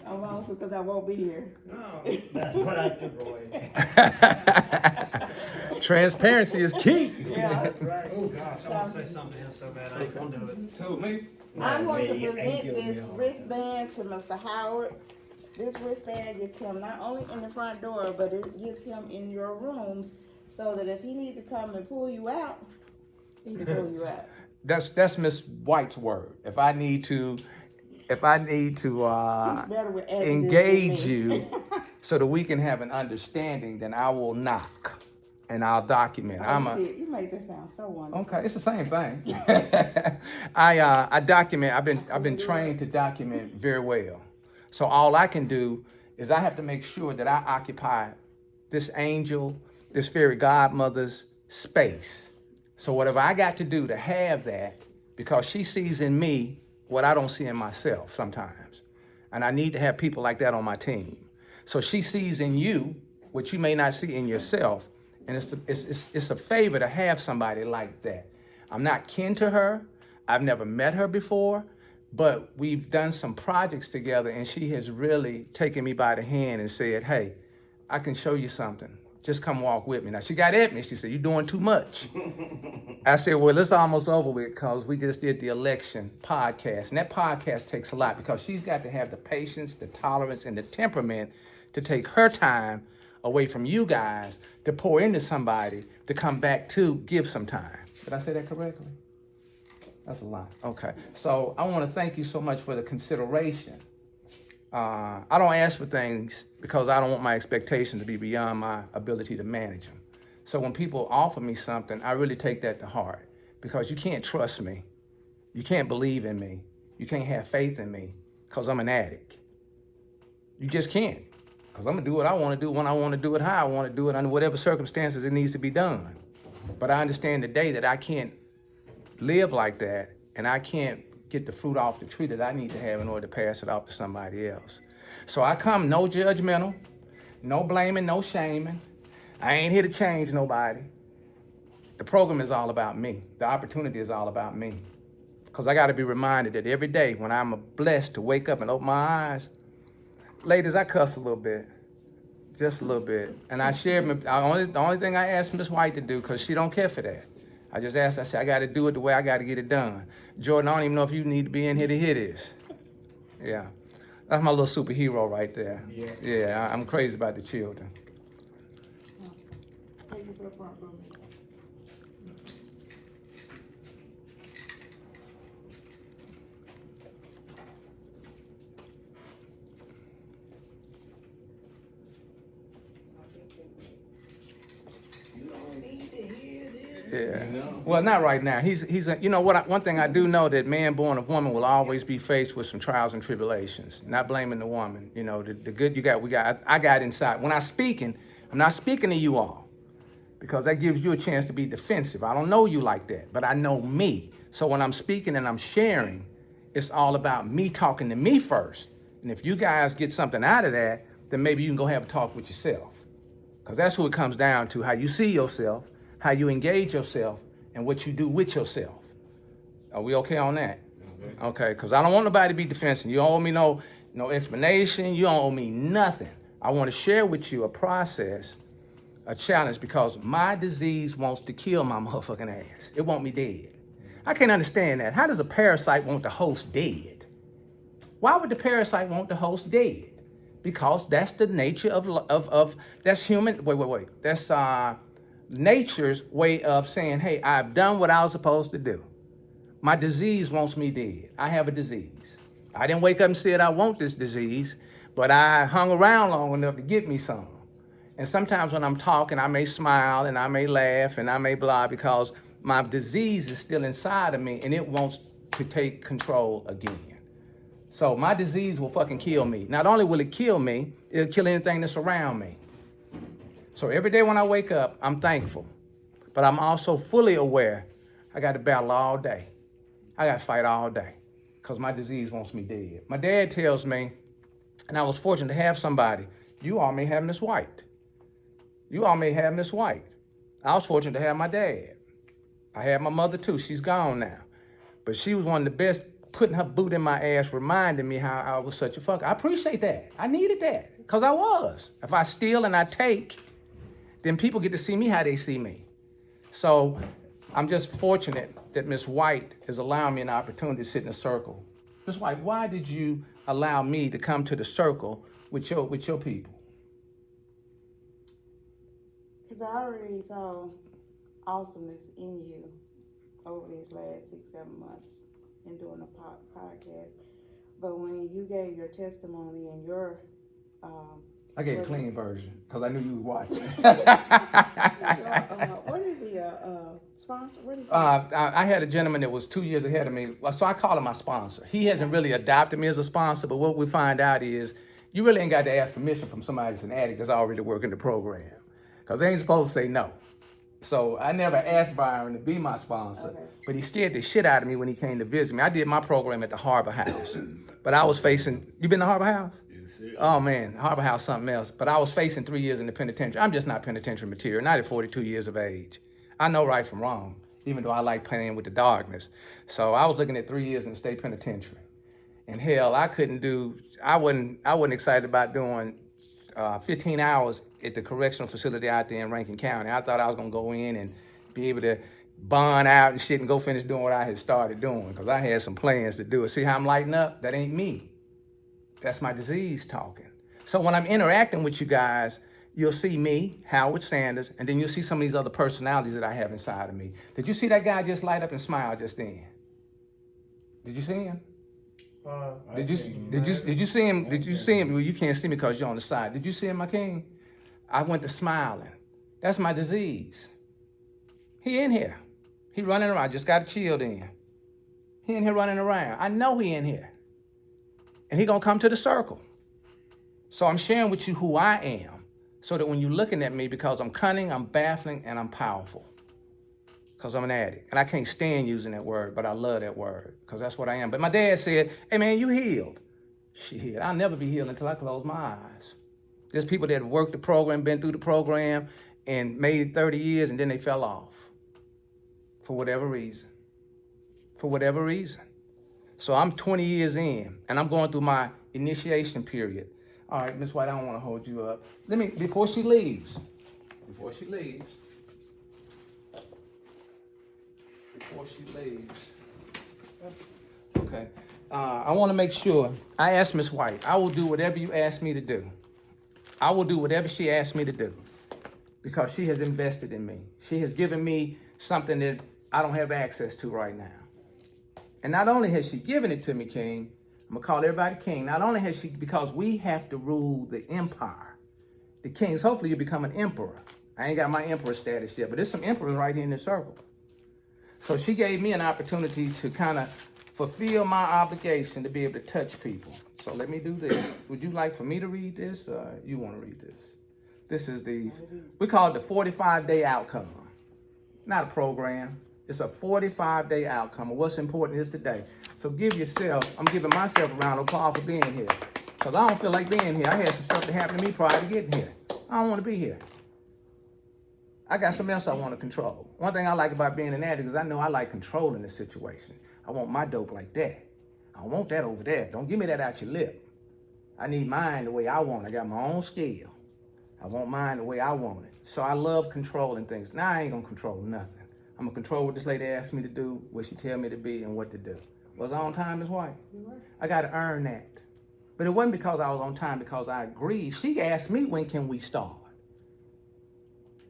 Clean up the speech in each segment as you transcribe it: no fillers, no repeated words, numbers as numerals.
I'm also because I won't be here. No, that's what I took away. Transparency is key. Yeah. That's right. Oh gosh, I want to say something to him so bad. I ain't gonna do it. Told me. I'm going to me, it ain't present giving me this all. wristband to Mr. Howard. This wristband gets him not only in the front door, but it gets him in your rooms so that if he need to come and pull you out, he can pull you out. That's Miss White's word. If I need to He's better with adjectives engage than me. you so that we can have an understanding, then I will knock and I'll document. You made that sound so wonderful. Okay, it's the same thing. I document. I've been trained to document very well. So all I can do is I have to make sure that I occupy this angel, this fairy godmother's space. So whatever I got to do to have that, because she sees in me what I don't see in myself sometimes. And I need to have people like that on my team. So she sees in you what you may not see in yourself. And it's a favor to have somebody like that. I'm not kin to her. I've never met her before, but we've done some projects together and she has really taken me by the hand and said, hey, I can show you something. Just come walk with me. Now, she got at me. She said, you're doing too much. I said, well, it's almost over with because we just did the election podcast. And that podcast takes a lot because she's got to have the patience, the tolerance, and the temperament to take her time away from you guys to pour into somebody to come back to give some time. Did I say that correctly? That's a lot. Okay. So I want to thank you so much for the consideration. I don't ask for things because I don't want my expectations to be beyond my ability to manage them. So when people offer me something, I really take that to heart because you can't trust me. You can't believe in me. You can't have faith in me because I'm an addict. You just can't. Because I'm going to do what I want to do when I want to do it, how I want to do it, under whatever circumstances it needs to be done. But I understand today that I can't live like that and I can't get the fruit off the tree that I need to have in order to pass it off to somebody else. So I come no judgmental, no blaming, no shaming. I ain't here to change nobody. The program is all about me. The opportunity is all about me. Because I got to be reminded that every day when I'm blessed to wake up and open my eyes, ladies, I cuss a little bit, just a little bit. And I shared, the only thing I asked Miss White to do, because she don't care for that. I just asked, I said, I got to do it the way I got to get it done. Jordan, I don't even know if you need to be in here to hear this. Yeah, that's my little superhero right there. Yeah, I'm crazy about the children. Yeah. Well, not right now. He's you know what? One thing I do know that man born of woman will always be faced with some trials and tribulations. Not blaming the woman. You know, the good I got inside. When I'm speaking, I'm not speaking to you all because that gives you a chance to be defensive. I don't know you like that, but I know me. So when I'm speaking and I'm sharing, it's all about me talking to me first. And if you guys get something out of that, then maybe you can go have a talk with yourself. Because that's who it comes down to, how you see yourself, how you engage yourself, and what you do with yourself. Are we okay on that? Okay, because I don't want nobody to be defensive. You don't owe me no explanation. You don't owe me nothing. I want to share with you a process, a challenge, because my disease wants to kill my motherfucking ass. It want me dead. I can't understand that. How does a parasite want the host dead? Why would the parasite want the host dead? Because that's the nature of that's human. Wait. That's nature's way of saying, hey, I've done what I was supposed to do. My disease wants me dead. I have a disease. I didn't wake up and said I want this disease, but I hung around long enough to get me some. And sometimes when I'm talking, I may smile and I may laugh and I may blah because my disease is still inside of me and it wants to take control again. So my disease will fucking kill me. Not only will it kill me, it'll kill anything that's around me. So every day when I wake up, I'm thankful. But I'm also fully aware I got to battle all day. I got to fight all day because my disease wants me dead. My dad tells me, and I was fortunate to have somebody, you all may have Miss White. You all may have Miss White. I was fortunate to have my dad. I had my mother too. She's gone now. But she was one of the best putting her boot in my ass, reminding me how I was such a fucker. I appreciate that. I needed that, because I was. If I steal and I take, then people get to see me how they see me. So I'm just fortunate that Miss White is allowing me an opportunity to sit in a circle. Miss White, why did you allow me to come to the circle with your people? Because I already saw awesomeness in you over these last 6-7 months in doing a podcast. But when you gave your testimony and your I gave a clean version because I knew you was watching. what is he, sponsor? What is he? I had a gentleman that was 2 years ahead of me, so I call him my sponsor. He hasn't really adopted me as a sponsor, but what we find out is you really ain't got to ask permission from somebody that's an addict that's already working the program, because they ain't supposed to say no. So I never asked Byron to be my sponsor, but he scared the shit out of me when he came to visit me. I did my program at the Harbor House, but I was facing, you been to Harbor House? Oh man, Harbor House something else. But I was facing 3 years in the penitentiary. I'm just not penitentiary material, not at 42 years of age. I know right from wrong, even though I like playing with the darkness. So I was looking at 3 years in the state penitentiary. And hell, I wasn't excited about doing 15 hours at the correctional facility out there in Rankin County. I thought I was gonna go in and be able to bond out and shit and go finish doing what I had started doing, because I had some plans to do it. See how I'm lighting up? That ain't me. That's my disease talking. So when I'm interacting with you guys, you'll see me, Howard Sanders, and then you'll see some of these other personalities that I have inside of me. Did you see that guy just light up and smile just then? Did you see him? Did you see him? Did you see him? Well, you can't see me because you're on the side. Did you see him, my king? I went to smiling. That's my disease. He in here. He running around. Just got chilled in. He in here running around. I know he in here. And he gonna come to the circle. So I'm sharing with you who I am, so that when you're looking at me, because I'm cunning, I'm baffling, and I'm powerful, because I'm an addict. And I can't stand using that word, but I love that word, because that's what I am. But my dad said, hey man, you healed. Shit, I'll never be healed until I close my eyes. There's people that have worked the program, been through the program, and made 30 years, and then they fell off. For whatever reason. For whatever reason. So I'm 20 years in, and I'm going through my initiation period. All right, Miss White, I don't want to hold you up. Before she leaves, okay, I want to make sure, I asked Miss White, I will do whatever you ask me to do. I will do whatever she asked me to do, because she has invested in me. She has given me something that I don't have access to right now. And not only has she given it to me, King, I'm gonna call everybody King. Not only has she, because we have to rule the empire. The kings, hopefully you become an emperor. I ain't got my emperor status yet, but there's some emperors right here in this circle. So she gave me an opportunity to kind of fulfill my obligation to be able to touch people. So let me do this. Would you like for me to read this? You want to read this? This is we call it the 45-day outcome. Not a program. It's a 45-day outcome of what's important is today. So I'm giving myself a round of applause for being here. Because I don't feel like being here. I had some stuff that happened to me prior to getting here. I don't want to be here. I got something else I want to control. One thing I like about being an addict is I know I like controlling the situation. I want my dope like that. I don't want that over there. Don't give me that out your lip. I need mine the way I want it. I got my own scale. I want mine the way I want it. So I love controlling things. Now I ain't going to control nothing. I'm going to control what this lady asked me to do, what she tell me to be, and what to do. Was I on time, Ms. White? You were. I got to earn that. But it wasn't because I was on time, because I agreed. She asked me, when can we start?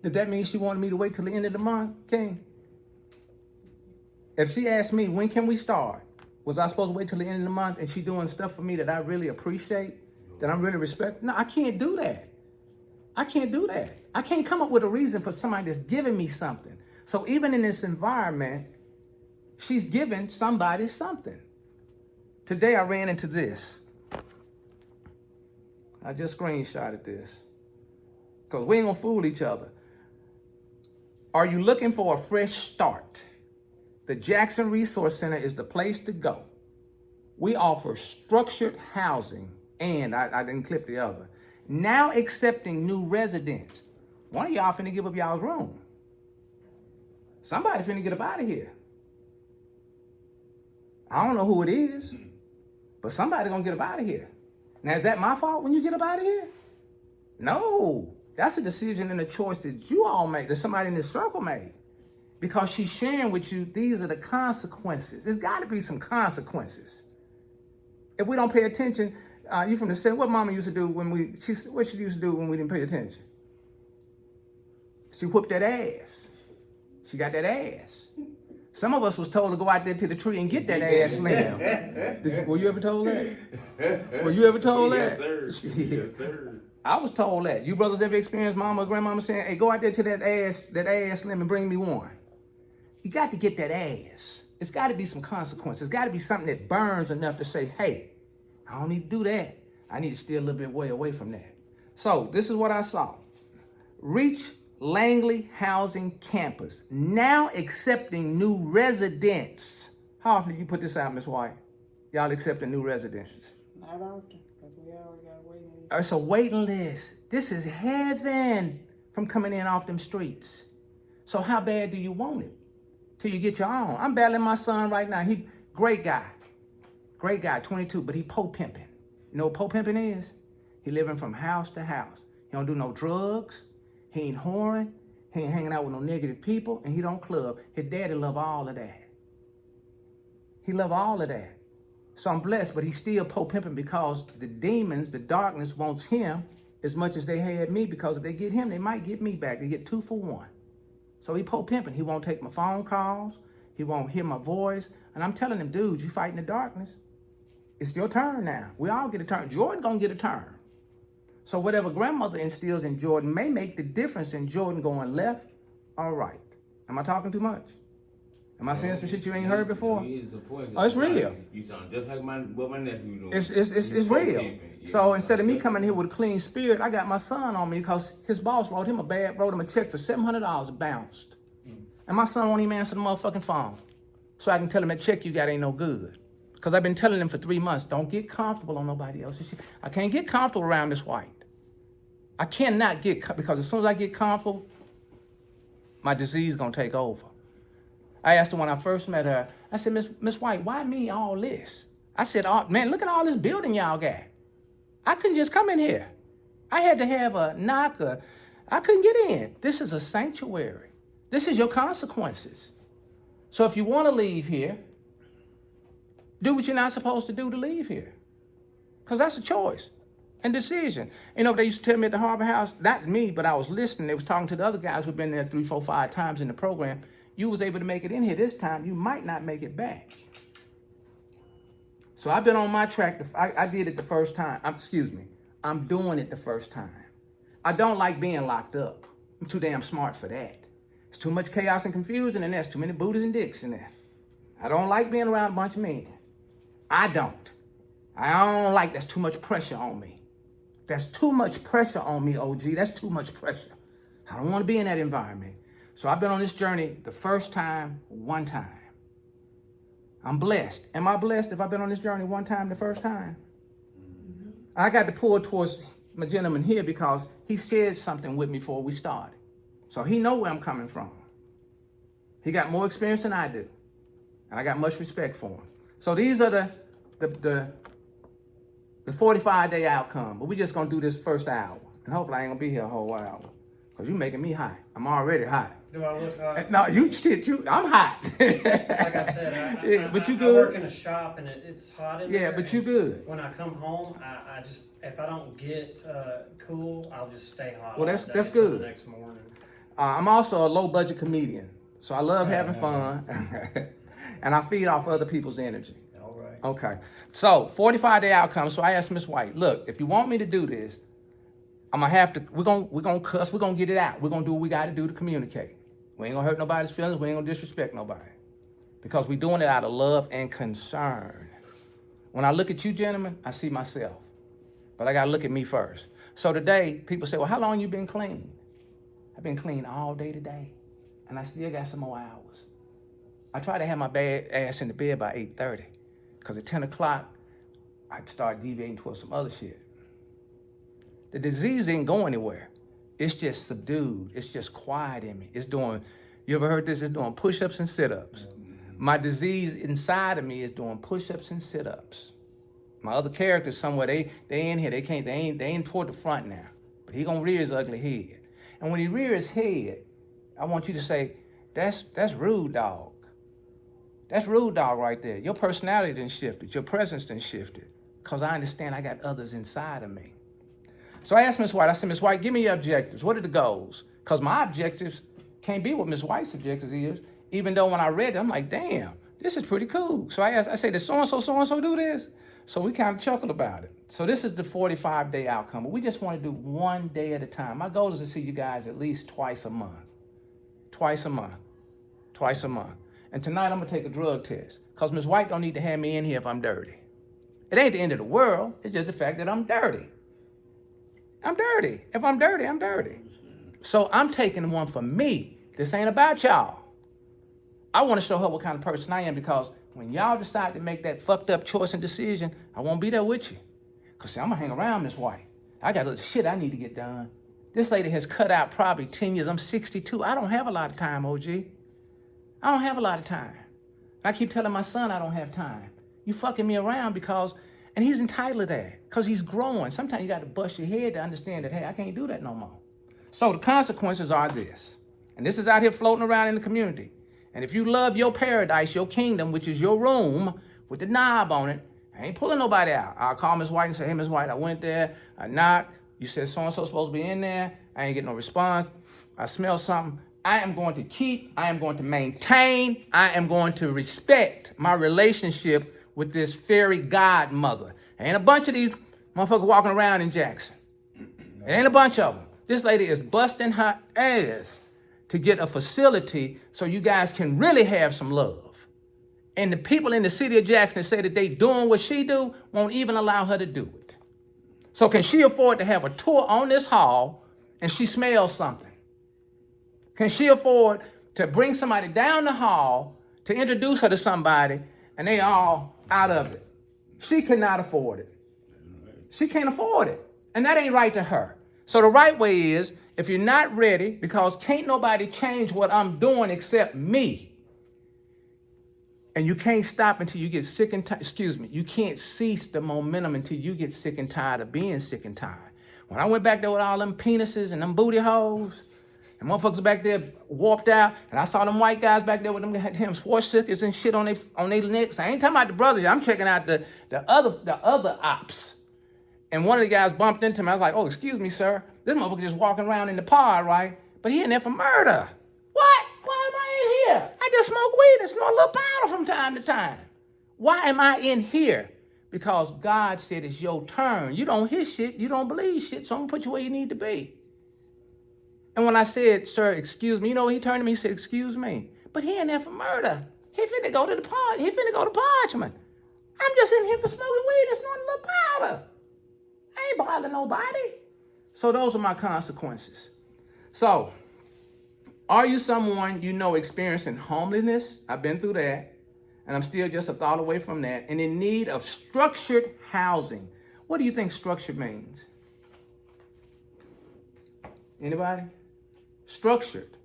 Did that mean she wanted me to wait till the end of the month, King? If she asked me, when can we start? Was I supposed to wait till the end of the month, and she doing stuff for me that I really appreciate, that I really respect? No, I can't do that. I can't do that. I can't come up with a reason for somebody that's giving me something. So even in this environment, she's giving somebody something. Today I ran into this. I just screenshotted this, because we ain't gonna fool each other. Are you looking for a fresh start? The Jackson Resource Center is the place to go. We offer structured housing, and I didn't clip the other. Now accepting new residents. One of y'all finna give up y'all's room. Somebody finna get up out of here. I don't know who it is, but somebody gonna get up out of here. Now, is that my fault when you get up out of here? No, that's a decision and a choice that you all make, that somebody in this circle made. Because she's sharing with you, these are the consequences. There's gotta be some consequences. If we don't pay attention, you from the set, what mama used to do what she used to do when we didn't pay attention? She whooped that ass. She got that ass. Some of us was told to go out there to the tree and get that ass slim. Were you ever told that? Were you ever told that? Yes, sir. Yes, sir. I was told that. You brothers ever experienced mama or grandmama saying, hey, go out there to that ass slim and bring me one? You got to get that ass. It's got to be some consequences. It's got to be something that burns enough to say, hey, I don't need to do that. I need to stay a little bit way away from that. So this is what I saw. Reach Langley Housing Campus, now accepting new residents. How often do you put this out, Ms. White? Y'all accepting new residents? Not often, because we already got a waiting list. It's a waiting list. This is heaven from coming in off them streets. So how bad do you want it? Till you get your own. I'm battling my son right now. He great guy, 22, but he po-pimping. You know what po-pimping is? He living from house to house. He don't do no drugs. He ain't whoring. He ain't hanging out with no negative people, and he don't club. His daddy love all of that. He love all of that. So I'm blessed, but he's still po-pimping because the demons, the darkness wants him as much as they had me, because if they get him, they might get me back. They get 2 for 1. So he po-pimping. He won't take my phone calls. He won't hear my voice. And I'm telling him, dude, you fighting the darkness. It's your turn now. We all get a turn. Jordan gonna get a turn. So whatever grandmother instills in Jordan may make the difference in Jordan going left or right. Am I talking too much? Am I saying some shit you ain't heard before? Oh, it's real. You sound just like what my nephew doing. It's real. Yeah. So instead of me coming here with a clean spirit, I got my son on me because his boss wrote him a check for $700 bounced. And my son won't even answer the motherfucking phone. So I can tell him that check you got ain't no good. Because I've been telling him for 3 months, don't get comfortable on nobody else's shit. I can't get comfortable around Miss White. I cannot because as soon as I get comfortable, my disease gonna take over. I asked her when I first met her, I said, Miss White, why me all this? I said, oh, man, look at all this building y'all got. I couldn't just come in here. I had to have a knocker. I couldn't get in. This is a sanctuary. This is your consequences. So if you want to leave here, do what you're not supposed to do to leave here. Because that's a choice and decision. You know, they used to tell me at the Harbor House, not me, but I was listening. They was talking to the other guys who've been there 3, 4, 5 times in the program. You was able to make it in here this time. You might not make it back. So I've been on my track. I did it the first time. I'm doing it the first time. I don't like being locked up. I'm too damn smart for that. There's too much chaos and confusion, and there's too many booties and dicks in there. I don't like being around a bunch of men. I don't like, that's too much pressure on me. That's too much pressure on me, OG. That's too much pressure. I don't want to be in that environment. So I've been on this journey the first time, one time. I'm blessed. Am I blessed if I've been on this journey one time the first time? Mm-hmm. I got to pull towards my gentleman here because he shared something with me before we started. So he know where I'm coming from. He got more experience than I do. And I got much respect for him. So these are the 45-day outcome. But we just going to do this first hour. And hopefully I ain't going to be here a whole hour. Because you making me hot. I'm already hot. Do I look hot? No, I'm hot. Like I said, but you I good. work in a shop and it's hot in there. Yeah, but you good. When I come home, I just, if I don't get cool, I'll just stay hot. Well, all that's day good. until the next morning. I'm also a low-budget comedian. So I love having fun. And I feed off other people's energy. All right. Okay. So 45-day outcome. So I asked Miss White, look, if you want me to do this, I'm gonna have to, we're gonna cuss, we're gonna get it out. We're gonna do what we gotta do to communicate. We ain't gonna hurt nobody's feelings, we ain't gonna disrespect nobody. Because we're doing it out of love and concern. When I look at you gentlemen, I see myself. But I gotta look at me first. So today, people say, well, how long you been clean? I've been clean all day today. And I still got some more hours. I try to have my bad ass in the bed by 8:30. Because at 10 o'clock, I'd start deviating towards some other shit. The disease ain't going anywhere. It's just subdued. It's just quiet in me. It's doing, you ever heard this? It's doing push-ups and sit-ups. My disease inside of me is doing push-ups and sit-ups. My other characters somewhere, they in here, they ain't toward the front now. But he gonna rear his ugly head. And when he rear his head, I want you to say, that's rude, dog. That's rude, dog, right there. Your personality done shifted. Your presence done shifted. Because I understand I got others inside of me. So I asked Miss White, I said, Miss White, give me your objectives. What are the goals? Because my objectives can't be what Miss White's objectives is. Even though when I read it, I'm like, damn, this is pretty cool. So I said, does so-and-so do this? So we kind of chuckled about it. So this is the 45-day outcome. But we just want to do one day at a time. My goal is to see you guys at least twice a month. Twice a month. Twice a month. And tonight I'm going to take a drug test. Because Miss White don't need to have me in here if I'm dirty. It ain't the end of the world. It's just the fact that I'm dirty. I'm dirty. If I'm dirty, I'm dirty. So I'm taking one for me. This ain't about y'all. I want to show her what kind of person I am, because when y'all decide to make that fucked up choice and decision, I won't be there with you. Because see, I'm going to hang around Miss White. I got little shit I need to get done. This lady has cut out probably 10 years. I'm 62. I don't have a lot of time, OG. I don't have a lot of time. I keep telling my son I don't have time. You fucking me around because, and he's entitled to that, because he's growing. Sometimes you got to bust your head to understand that, hey, I can't do that no more. So the consequences are this. And this is out here floating around in the community. And if you love your paradise, your kingdom, which is your room with the knob on it, I ain't pulling nobody out. I'll call Miss White and say, hey, Miss White, I went there, I knocked, you said so-and-so supposed to be in there, I ain't getting no response, I smell something. I am going to keep, I am going to maintain, I am going to respect my relationship with this fairy godmother. Ain't a bunch of these motherfuckers walking around in Jackson. It ain't a bunch of them. This lady is busting her ass to get a facility so you guys can really have some love. And the people in the city of Jackson that say that they doing what she do won't even allow her to do it. So can she afford to have a tour on this hall and she smells something? Can she afford to bring somebody down the hall to introduce her to somebody and they all out of it? She cannot afford it. She can't afford it. And that ain't right to her. So the right way is, if you're not ready, because can't nobody change what I'm doing except me. And you can't stop until you get sick and tired. You can't cease the momentum until you get sick and tired of being sick and tired. When I went back there with all them penises and them booty holes, and motherfuckers back there warped out, and I saw them white guys back there with them swastikas and shit on their necks. I ain't talking about the brothers. I'm checking out the other ops. And one of the guys bumped into me. I was like, oh, excuse me, sir. This motherfucker just walking around in the pod, right? But he in there for murder. What? Why am I in here? I just smoke weed and snort a little powder from time to time. Why am I in here? Because God said it's your turn. You don't hear shit. You don't believe shit. So I'm going to put you where you need to be. And when I said, sir, excuse me, you know what he turned to me? He said, excuse me. But he in there for murder. He finna go to the pod. He finna go to Parchment. I'm just in here for smoking weed and snorting a little powder. I ain't bothering nobody. So those are my consequences. So, are you someone you know experiencing homelessness? I've been through that. And I'm still just a thought away from that. And in need of structured housing. What do you think structured means? Anybody? Structured.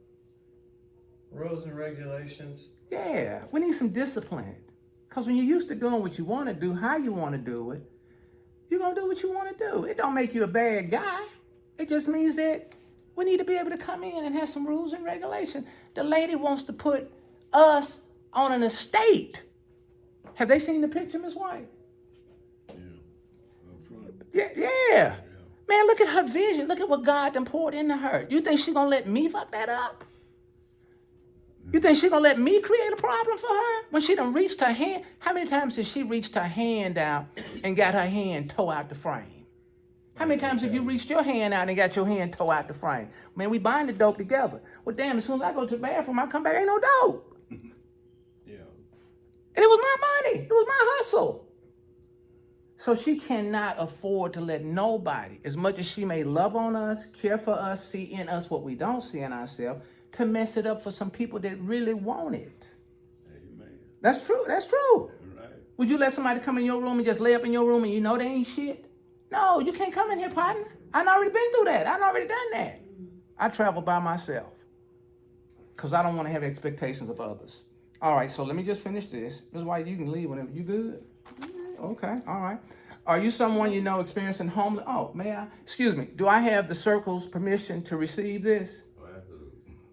Rules and regulations. Yeah, we need some discipline. Because when you're used to doing what you want to do, how you want to do it, you're going to do what you want to do. It don't make you a bad guy. It just means that we need to be able to come in and have some rules and regulations. The lady wants to put us on an estate. Have they seen the picture, Miss White? Yeah. Man, look at her vision. Look at what God done poured into her. You think she gonna let me fuck that up? You think she gonna let me create a problem for her? When she done reached her hand, how many times has she reached her hand out and got her hand tore out the frame? How many times have you reached your hand out and got your hand tore out the frame? Man, we bind the dope together. Well, damn, as soon as I go to the bathroom, I come back, ain't no dope. Yeah. And it was my money. It was my hustle. So she cannot afford to let nobody, as much as she may love on us, care for us, see in us what we don't see in ourselves, to mess it up for some people that really want it. Amen. That's true. That's true. Right. Would you let somebody come in your room and just lay up in your room and you know they ain't shit? No, you can't come in here, partner. I've already been through that. I've already done that. I travel by myself because I don't want to have expectations of others. All right, so let me just finish this. Ms. White, you can leave whenever. You good? Okay, all right. Are you someone you know experiencing homeless? Oh, may I? Excuse me. Do I have the circle's permission to receive this?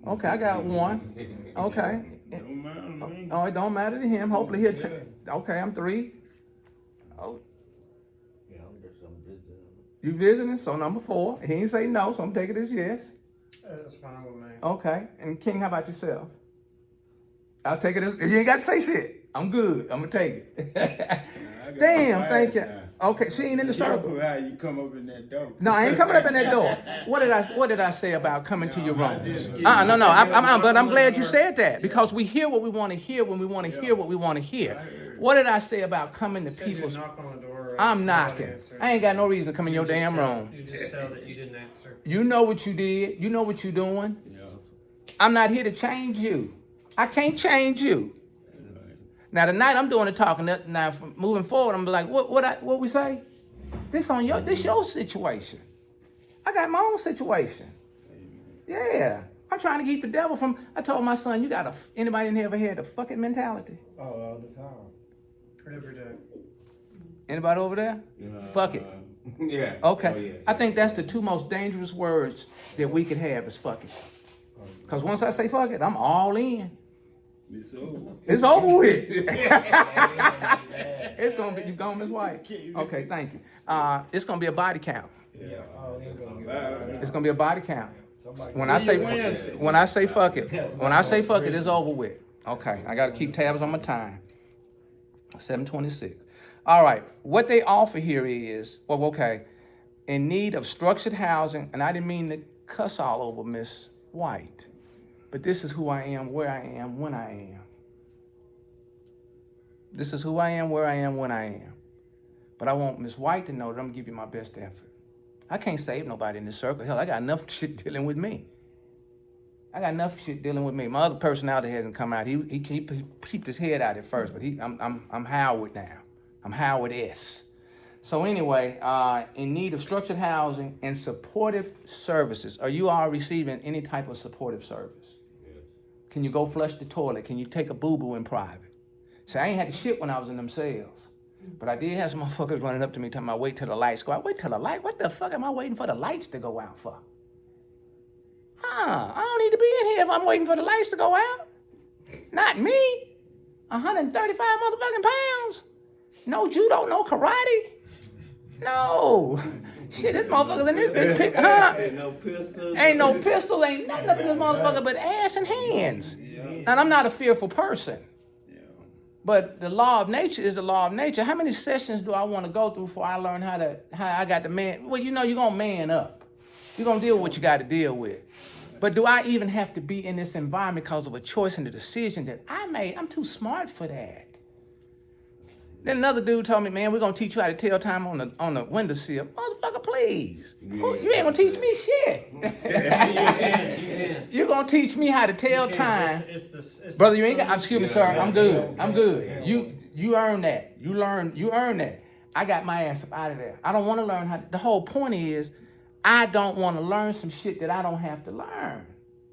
Okay, I got one. Okay. Don't mind me. Oh, it don't matter to him. Hopefully he'll. Okay, I'm 3. Oh, Yeah, I'm just visiting. you visiting? So number 4. He ain't say no, so I'm taking this yes. That's fine with me. Okay. And King, how about yourself? I'll take it as you ain't got to say shit. I'm good. I'm gonna take it. Damn, thank you. Okay, she ain't in the circle. How you come up in that door? No, I ain't coming up in that door. What did I say about coming to your rooms? No. But I'm glad you said that because we hear what we want to hear when we want to hear what we want to hear. What did I say about coming to Said you people's? knock on the door. I'm nobody knocking. answered. I ain't got no reason to come in your You just damn tell- room. You just tell that you didn't answer. You know what you did. You know what you're doing. Yeah. I'm not here to change you. I can't change you. Now tonight I'm doing the talking. Now from moving forward, I'm like, what we say? This your situation. I got my own situation. Yeah. I'm trying to keep the devil from. I told my son, anybody in here ever had a fucking mentality? Oh, all the time. Every day. Anybody over there? Fuck it. Yeah. Okay. Oh, yeah. I think that's the 2 most dangerous words that we could have is fuck it. Because once I say fuck it, I'm all in. It's over. It's over with. It's gonna be, you gone, Ms. White? Okay, thank you. It's gonna be a body count. Yeah. It's gonna be a body count. When I say fuck it, it's over with. Okay, I gotta keep tabs on my time. 7:26. All right, what they offer here is, in need of structured housing, and I didn't mean to cuss all over Miss White, but this is who I am, where I am, when I am. This is who I am, where I am, when I am. But I want Miss White to know that I'm gonna give you my best effort. I can't save nobody in this circle. Hell, I got enough shit dealing with me. My other personality hasn't come out. He peeped his head out at first, but I'm Howard now. I'm Howard S. So anyway, in need of structured housing and supportive services. Are you all receiving any type of supportive service? Yes. Can you go flush the toilet? Can you take a boo-boo in private? See, I ain't had to shit when I was in them cells. But I did have some motherfuckers running up to me talking about wait till the lights go out. Wait till the light? What the fuck am I waiting for the lights to go out for? I don't need to be in here if I'm waiting for the lights to go out. Not me. 135 motherfucking pounds. No judo, no karate. No. Shit, this motherfucker's in this bitch. Ain't no pistol. Ain't no pistol, ain't nothing up in this motherfucker but ass and hands. And I'm not a fearful person. But the law of nature is the law of nature. How many sessions do I want to go through before I learn how I got to man? Well, you're going to man up. You're going to deal with what you got to deal with. But do I even have to be in this environment because of a choice and a decision that I made? I'm too smart for that. Then another dude told me, man, we're going to teach you how to tell time on the windowsill. Motherfucker, please. You ain't going to teach me shit. You can. You're going to teach me how to tell time. It's Brother, you ain't got, excuse me, sir, I'm good. I'm good. You earned that. You earned that. I got my ass up out of there. I don't want to learn how, the whole point is, I don't want to learn some shit that I don't have to learn.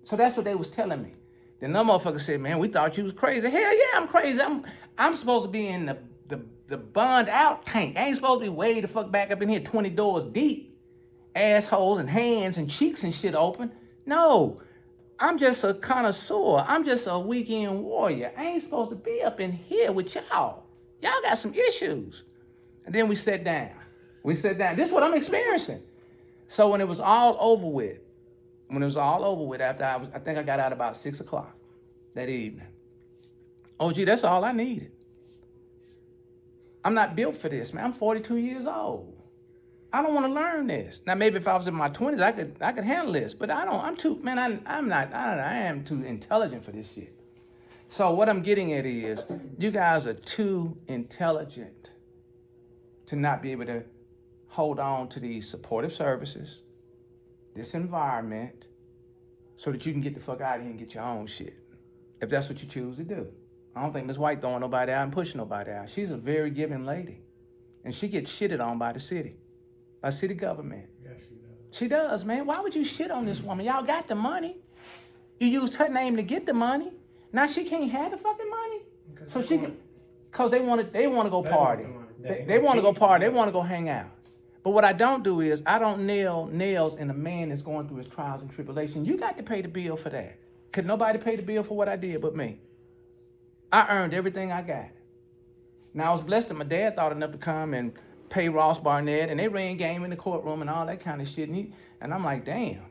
So that's what they was telling me. Then the motherfucker said, man, we thought you was crazy. Hell yeah, I'm crazy. I'm supposed to be in the bond out tank. I ain't supposed to be way the fuck back up in here 20 doors deep. Assholes and hands and cheeks and shit open. No, I'm just a connoisseur. I'm just a weekend warrior. I ain't supposed to be up in here with y'all. Y'all got some issues. And then we sat down. This is what I'm experiencing. So when it was all over with, after I think I got out about 6 o'clock that evening. Oh, gee, that's all I needed. I'm not built for this, man. I'm 42 years old. I don't want to learn this. Now, maybe if I was in my 20s, I could handle this, but I am too intelligent for this shit. So what I'm getting at is, you guys are too intelligent to not be able to hold on to these supportive services, this environment, so that you can get the fuck out of here and get your own shit, if that's what you choose to do. I don't think Ms. White throwing nobody out and pushing nobody out. She's a very giving lady. And she gets shitted on by the city, by city government. Yeah, she does. She does, man. Why would you shit on this woman? Y'all got the money. You used her name to get the money. Now she can't have the fucking money. Because So they she want- can, cause they want to go they want party. the money. They want to go party. They want to go hang out. But what I don't do is I don't nail nails in a man that's going through his trials and tribulation. You got to pay the bill for that. Could nobody pay the bill for what I did but me? I earned everything I got. Now I was blessed that my dad thought enough to come and pay Ross Barnett, and they ran game in the courtroom and all that kind of shit. And I'm like, damn.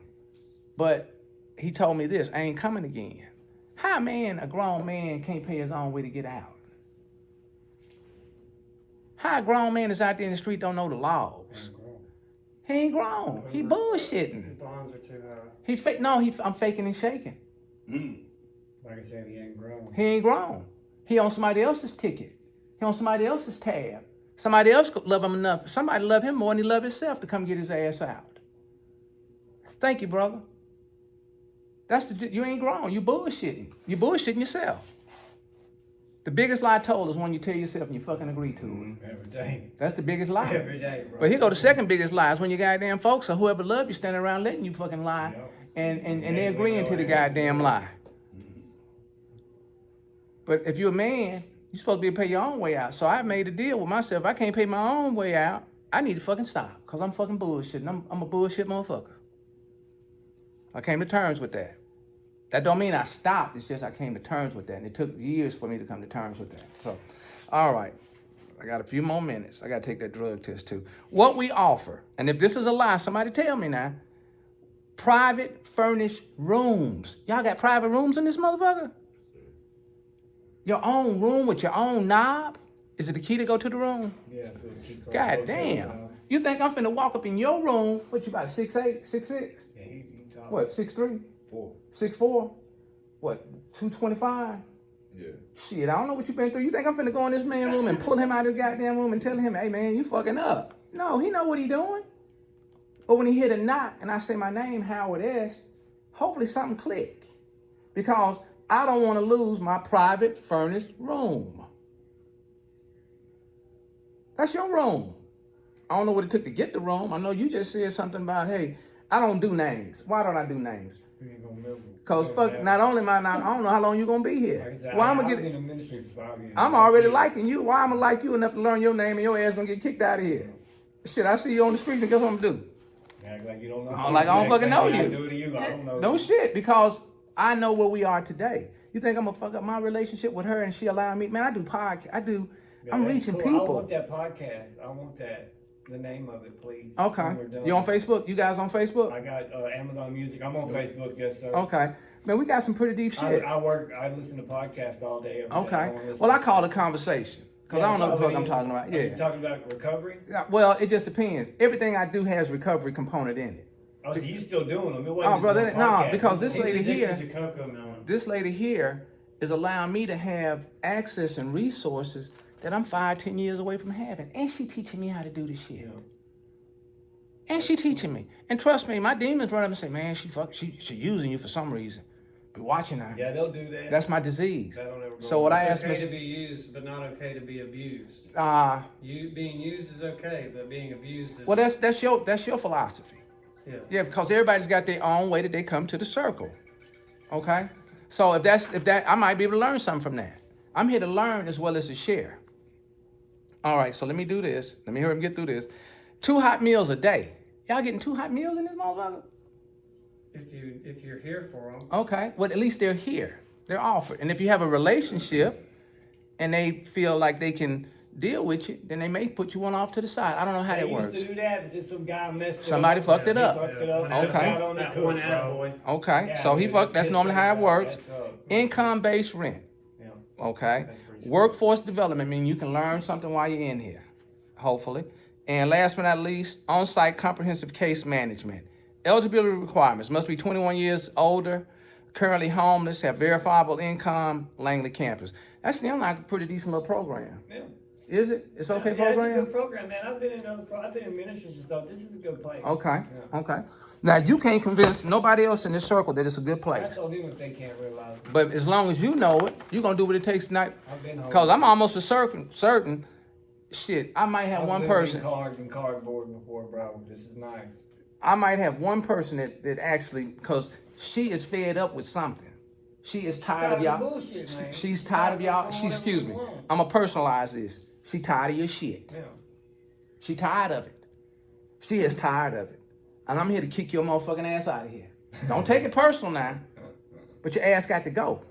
But he told me this: I ain't coming again. How a grown man can't pay his own way to get out? How a grown man is out there in the street don't know the laws? He ain't grown. He bullshitting. The bonds are too high. I'm faking and shaking. Like I said, he ain't grown. He ain't grown. He on somebody else's ticket. He on somebody else's tab. Somebody else could love him enough. Somebody love him more than he love himself to come get his ass out. Thank you, brother. You ain't grown. You bullshitting. You bullshitting yourself. The biggest lie told is when you tell yourself and you fucking agree to it. Every day. That's the biggest lie. Every day, bro. But here go the second biggest lie is when your goddamn folks or whoever love you standing around letting you fucking lie and they agreeing to the goddamn lie. But if you're a man, you're supposed to be able to pay your own way out. So I made a deal with myself. I can't pay my own way out. I need to fucking stop because I'm fucking bullshitting. I'm a bullshit motherfucker. I came to terms with that. That don't mean I stopped. It's just I came to terms with that. And it took years for me to come to terms with that. So, all right. I got a few more minutes. I got to take that drug test too. What we offer, and if this is a lie, somebody tell me now. Private furnished rooms. Y'all got private rooms in this motherfucker? Your own room with your own knob? Is it the key to go to the room? Yeah, so the key card God goes to damn. the- You think I'm finna walk up in your room? What, you about 6'8", 6'6"? Yeah, he talking. What, 6'3"? 4. 6'4"? What, 225? Yeah. Shit, I don't know what you've been through. You think I'm finna go in this man's room and pull him out of his goddamn room and tell him, hey man, you fucking up. No, he know what he doing. But when he hit a knock and I say my name, Howard S., hopefully something click. Because I don't want to lose my private furnished room. That's your room. I don't know what it took to get the room. I know you just said something about, hey, I don't do names. Why don't I do names? You ain't gonna remember. Because fuck, not only am I not, I don't know how long you going to be Like I here. said, Well, I I'm going was to in get, the ministry for 5 years. I'm already liking you. Why I'm going to like you enough to learn your name and your ass going to get kicked out of here? Shit, I see you on the street and guess what I'm going to do? Act like you don't know. Like I don't fucking know I you. do to you. I don't know. No shit, because I know where we are today. You think I'm going to fuck up my relationship with her and she allowing me? Man, I do podcast. Yeah, I'm that's reaching cool. people. I want that podcast. I want that. The name of it, please. Okay. When we're done. You on Facebook? You guys on Facebook? I got Amazon Music. I'm on Facebook, yes, sir. Okay. Man, we got some pretty deep shit. I listen to podcasts all day. Every day. Okay. wanna listen Well, I to call it conversation. Because I don't know what the fuck I'm talking about. Are you Yeah. talking about recovery? Yeah, well, it just depends. Everything I do has recovery component in it. Oh, so you still doing them? It wasn't Oh, just brother, one no, podcast. because this He's lady addicted here, to cocoa melon. this lady here is allowing me to have access and resources that I'm 5-10 years away from having. And she teaching me how to do this shit. Yeah. And she teaching me. And trust me, my demons run up and say, man, she using you for some reason. Be watching her. Yeah, they'll do that. That's my disease. That don't ever go So what I It's asked okay Miss, to be used, but not okay to be abused. You being used is okay, but being abused is well, that's your philosophy. yeah. Yeah, because everybody's got their own way that they come to the circle. Okay? So if that I might be able to learn something from that. I'm here to learn as well as to share. All right, so let me do this. Let me hurry up and get through this. 2 hot meals a day. Y'all getting 2 hot meals in this motherfucker? If you're here for them, Okay. Well, at least they're here. They're offered. And if you have a relationship and they feel like they can deal with you, then they may put you one off to the side. I don't know how They that used works. to do that, but just some guy messed it Somebody up. fucked it He up. fucked it up. Okay. Got on the that cook, one bro. attaboy. Okay. Yeah, So he it fucked. That's pissed normally me how it off. works. That's up. Income-based rent. Yeah. Okay. That's pretty Workforce development means you can learn something while you're in here, hopefully. And last but not least, on-site comprehensive case management. Eligibility requirements: must be 21 years older, currently homeless, have verifiable income, Langley campus. That sounds like a pretty decent little program. Yeah. Is it? It's okay Yeah, program? it's a good program, man. I've been in ministries and stuff. This is a good place. Okay, Yeah. okay. Now, you can't convince nobody else in this circle that it's a good place. I told them if they can't realize it. But as long as you know it, you're going to do what it takes tonight. I've been home. Because I'm almost for certain, shit, I might have one person. Cards and cardboard before, bro. This is nice. I might have one person that actually, because she is fed up with something. She is tired of y'all. Bullshit, man. She's tired of y'all. Excuse me. I'm gonna personalize this. She tired of your shit. Yeah. She tired of it. She is tired of it. And I'm here to kick your motherfucking ass out of here. Don't take it personal now. But your ass got to go.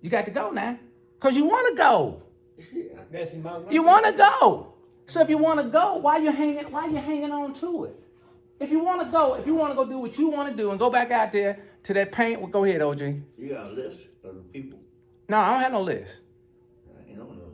You got to go now. Because you want to go. That's in my You want to go. So if you want to go, why you hanging on to it? If you want to go do what you want to do and go back out there to that paint, well, go ahead, OG. You got a list of the people. No, I don't have no list. I don't know.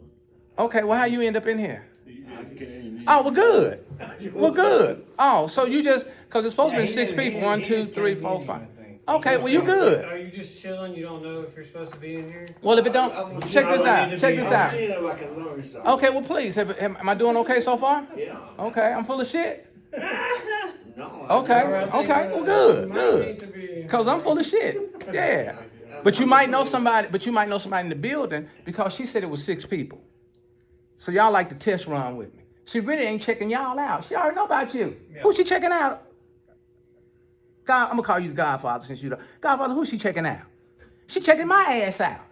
Okay, well, how you end up in here? I can't. Oh, we're good. We're good. Oh, so you just, because it's supposed to be 6 people. 1, 2, 3, 4, 5. Okay, well, you good. Are you just chilling? You don't know if you're supposed to be in here? Well, if it don't, check this out. Check this I'm out. seeing if I can learn something. Okay, well, please. Am I doing okay so far? Yeah. Okay, I'm full of shit. No. Okay, Alright, okay, well, good. Because I'm full of shit. Yeah. But you might know somebody, in the building because she said it was 6 people. So y'all like to test run with me. She really ain't checking y'all out. She already know about you. Yeah. Who's she checking out? God, I'm gonna call you the Godfather since you know. Godfather, who's she checking out? She checking my ass out.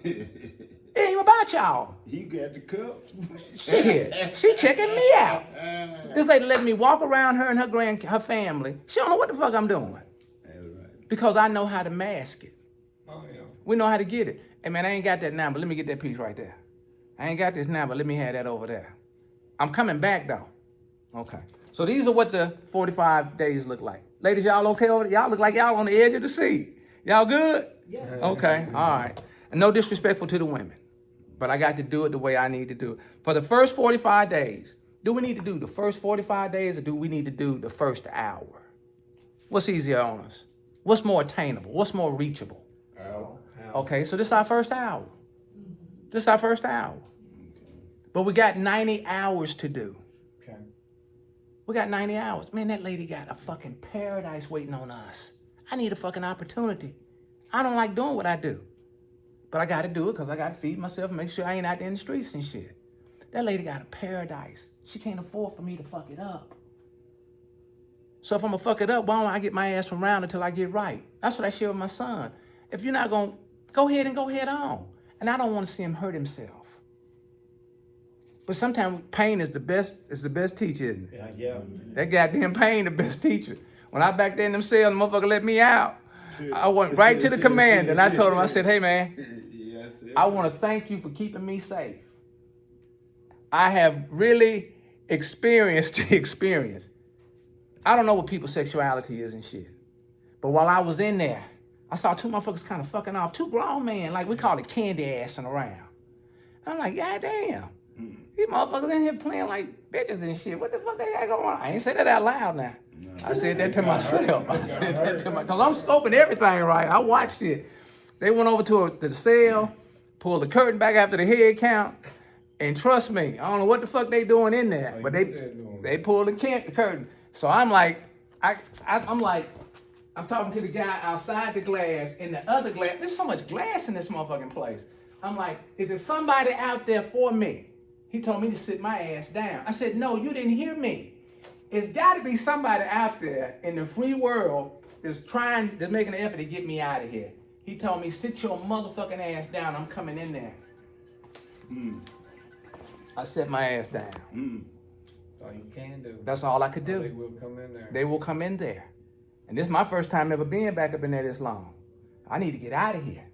It ain't even about y'all. You got the cup. She checking me out. This lady letting me walk around her and her family. She don't know what the fuck I'm doing. Because I know how to mask it. Oh, yeah. We know how to get it. Hey man, I ain't got that now, but let me get that piece right there. I ain't got this now, but let me have that over there. I'm coming back though. Okay. So these are what the 45 days look like. Ladies, y'all okay over there? Y'all look like y'all on the edge of the seat. Y'all good? Yeah. Okay, all right. And no disrespectful to the women, but I got to do it the way I need to do it. For the first 45 days, do we need to do the first 45 days or do we need to do the first hour? What's easier on us? What's more attainable? What's more reachable? Okay, so this is our first hour. This is our first hour. But we got 90 hours to do. Okay. We got 90 hours. Man, that lady got a fucking paradise waiting on us. I need a fucking opportunity. I don't like doing what I do. But I got to do it because I got to feed myself and make sure I ain't out there in the streets and shit. That lady got a paradise. She can't afford for me to fuck it up. So if I'm going to fuck it up, why don't I get my ass from around until I get right? That's what I share with my son. If you're not going to, go ahead and go head on. And I don't want to see him hurt himself. But sometimes pain is the best teacher, isn't it? Yeah. That goddamn pain the best teacher. When I back there in them cells, the motherfucker let me out. I went right to the commander and I told him, I said, hey man, I want to thank you for keeping me safe. I have really experienced the experience. I don't know what people's sexuality is and shit. But while I was in there, I saw 2 motherfuckers kind of fucking off. 2 grown men, like we call it candy assing around. I'm like, God damn. These motherfuckers in here playing like bitches and shit. What the fuck they got going on? I ain't say that out loud now. I said that to myself. I said that to myself. Because I'm scoping everything right. I watched it. They went over to the cell, pulled the curtain back after the head count, and trust me, I don't know what the fuck they doing in there, but they pulled the curtain. So I'm like, I'm talking to the guy outside the glass, in the other glass. There's so much glass in this motherfucking place. I'm like, is there somebody out there for me? He told me to sit my ass down. I said, no, you didn't hear me. It's got to be somebody out there in the free world that's making an effort to get me out of here. He told me, sit your motherfucking ass down. I'm coming in there. I set my ass down. All you can do. That's all I could do. They will come in there. They will come in there. And this is my first time ever being back up in there this long. I need to get out of here.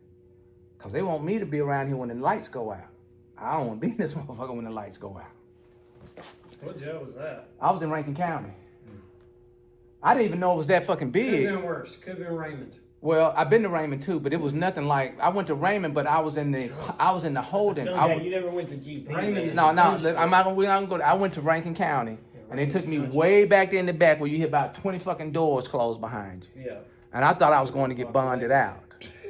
Because they want me to be around here when the lights go out. I don't want to be in this motherfucker when the lights go out. What jail was that? I was in Rankin County. I didn't even know it was that fucking Could big. have been worse. Could have been Raymond. Well, I've been to Raymond too, but it was nothing like. I went to Raymond, but I was in the holding. You never went to GP. Raymond. No, I'm not gonna go. I went to Rankin County, and they took me way back there in the back where you hear about 20 fucking doors closed behind you. Yeah. And I thought I was going to get bonded out.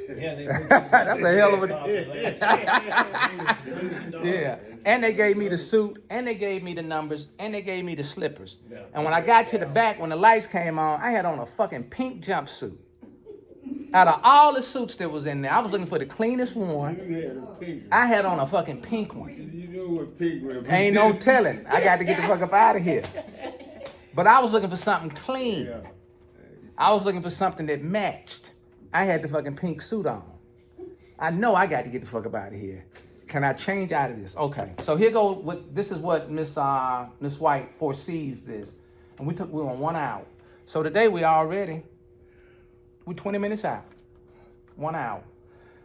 Yeah. That's a hell of a. Yeah. And they gave me the suit, and they gave me the numbers, and they gave me the slippers. Yeah. And when I got to the back, when the lights came on, I had on a fucking pink jumpsuit. Out of all the suits that was in there, I was looking for the cleanest one. I had on a fucking pink one. You know what pink represents? Ain't no telling. I got to get the fuck up out of here. But I was looking for something clean. I was looking for something that matched. I had the fucking pink suit on. I know I got to get the fuck up out of here. Can I change out of this? Okay. So here go. This is what Miss White foresees this, and we're on 1 hour. So today we're 20 minutes out. 1 hour.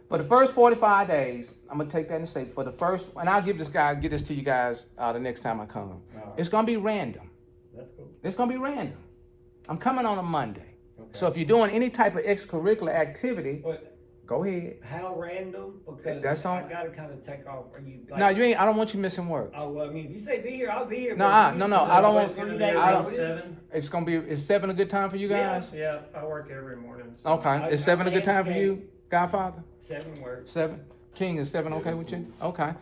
For the first 45 days, I'm gonna take that and say for the first, and I'll get this to you guys the next time I come. Right. It's gonna be random. That's cool. It's gonna be random. I'm coming on a Monday. Okay. So if you're doing any type of extracurricular activity, But go ahead. how random? Because That's on- I gotta kind of take off. Are you? Like, No, you ain't. I don't want you missing work. Oh, well, I mean, if you say be here, I'll be here. No, but I you don't say want- 3 I days don't- notice? 7. Is 7 a good time for you guys? Yeah, I work every morning. So. Okay. Is 7 a good time for you, Godfather? 7 works. 7. King, is 7 okay with you? Okay.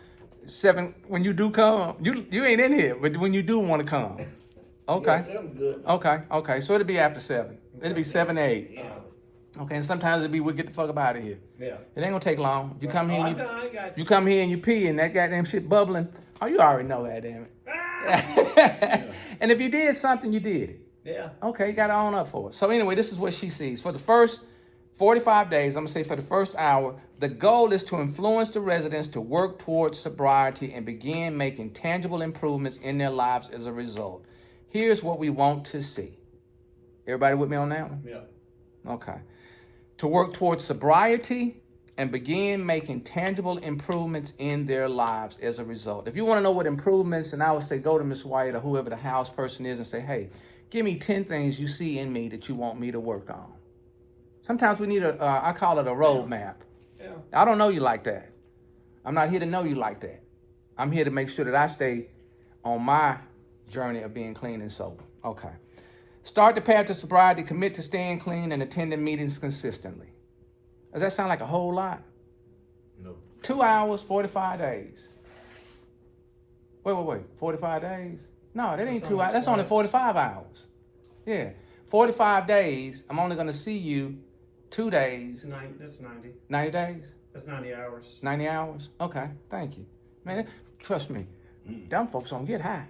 7. When you do come, you ain't in here, but when you do want to come, okay. Yeah, something good. Okay. So it'll be after 7. It'll be 7 to 8. Yeah. Okay. And sometimes it'll be we'll get the fuck up out of here. Yeah. It ain't gonna take long. You come here, Oh, I and know, I got you come here and you pee and that goddamn shit bubbling. Oh, you already know that, damn it. And if you did something, you did it. Yeah. Okay, you got to own up for it. So anyway, this is what she sees. For the first 45 days, I'm going to say for the first hour, the goal is to influence the residents to work towards sobriety and begin making tangible improvements in their lives as a result. Here's what we want to see. Everybody with me on that one? Yeah. Okay. To work towards sobriety and begin making tangible improvements in their lives as a result. If you want to know what improvements, and I would say go to Miss White or whoever the house person is and say, hey, give me 10 things you see in me that you want me to work on. Sometimes we need I call it a roadmap. Yeah. I don't know you like that. I'm not here to know you like that. I'm here to make sure that I stay on my journey of being clean and sober. Okay. Start the path to sobriety, commit to staying clean and attending meetings consistently. Does that sound like a whole lot? No. 2 hours, 45 days. Wait. 45 days? No, that ain't That's 2 hours. only That's only twice. 45 hours. Yeah. 45 days. I'm only going to see you 2 days. That's 90. 90 days? That's 90 hours. 90 hours? Okay, thank you. Man, trust me, dumb folks don't get high.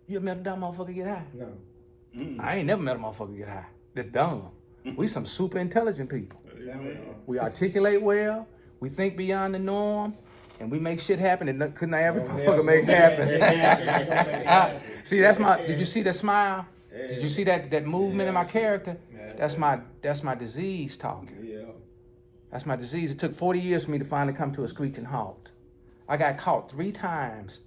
You ever met a dumb motherfucker get high? No. I ain't never met a motherfucker get high. That's dumb. We some super intelligent people. We articulate well, we think beyond the norm, and we make shit happen that couldn't ever motherfucker make happen. See, did you see that smile? Did you see that movement in my character? That's my disease talking. Yeah. That's my disease. It took 40 years for me to finally come to a screeching halt. I got caught 3 times